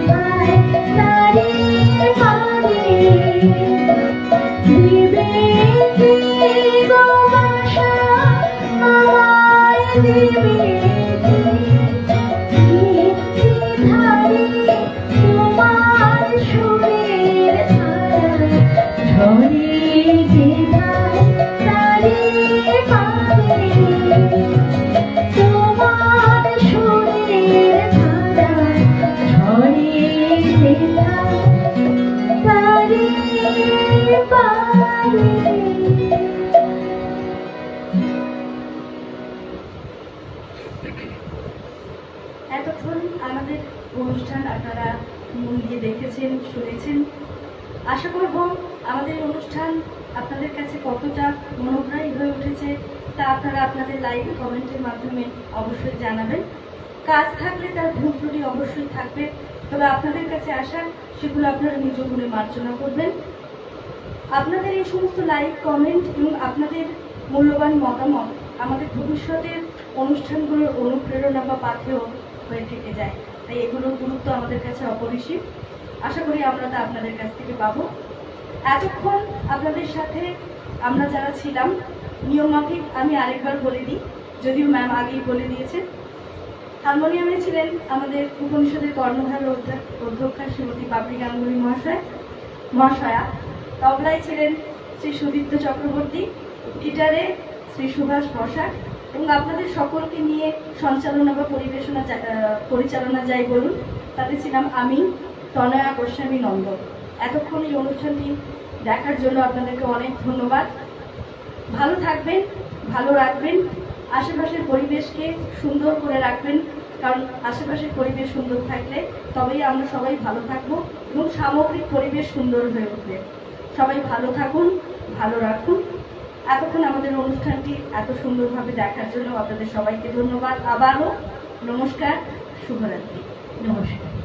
ভাই তারে পারে দিবে কি গো বাসা আমায় দিবে ধারে তোমার সুরের ধারা ঝরে যে ভাই তারে পারে তোমার সুরের ধারা ঝরে যে ভাই তারে পারে। এতক্ষণ আমাদের অনুষ্ঠান আপনারা মন দিয়ে দেখেছেন, শুনেছেন। আশা করব আমাদের অনুষ্ঠান আপনাদের কাছে কতটা মনোগ্রাহী হয়ে উঠেছে তা আপনারা আপনাদের লাইক কমেন্টের মাধ্যমে অবশ্যই জানাবেন। কাজ থাকলে তার ভুল ত্রুটি অবশ্যই থাকবে, তবে আপনাদের কাছে আসা সেগুলো আপনারা নিজ গুণে মার্জনা করবেন। আপনাদের এই সমস্ত লাইক কমেন্ট এবং আপনাদের মূল্যবান মতামত আমাদের ভবিষ্যতের অনুষ্ঠানগুলোর অনুপ্রেরণা বা পাথেয় হয়ে থেকে যায়, তাই এগুলোর গুরুত্ব আমাদের কাছে অপরিসীম। আশা করি আমরা তা আপনাদের কাছ থেকে পাবো। এতক্ষণ আপনাদের সাথে আমরা যারা ছিলাম, নিয়মমাফিক আমি আরেকবার বলে দিই, যদিও ম্যাম আগেই বলে দিয়েছেন। হারমোনিয়ামে ছিলেন আমাদের উপনিষদের কর্ণধার অধ্যক্ষা শ্রীমতী বাবরি গাঙ্গুলি মহাশয়া। তবলায় ছিলেন শ্রী সুদীপ্ত চক্রবর্তী, গিটারে শ্রী সুভাষ বসাক, এবং আপনাদের সকলকে নিয়ে সঞ্চালনা বা পরিচালনা যাই বলুন, তাতে ছিলাম আমি, তনয়া গোস্বামী নন্দ। এতক্ষণ এই অনুষ্ঠানটি দেখার জন্য আপনাদেরকে অনেক ধন্যবাদ। ভালো থাকবেন, ভালো রাখবেন, আশেপাশের পরিবেশকে সুন্দর করে রাখবেন, কারণ আশেপাশের পরিবেশ সুন্দর থাকলে তবেই আমরা সবাই ভালো থাকবো এবং সামগ্রিক পরিবেশ সুন্দর হয়ে উঠবে। সবাই ভালো থাকুন, ভালো রাখুন। এতক্ষণ আমাদের অনুষ্ঠানটি এত সুন্দরভাবে দেখার জন্য আপনাদের সবাইকে ধন্যবাদ। আবারও নমস্কার, শুভরাত্রি। নমস্কার।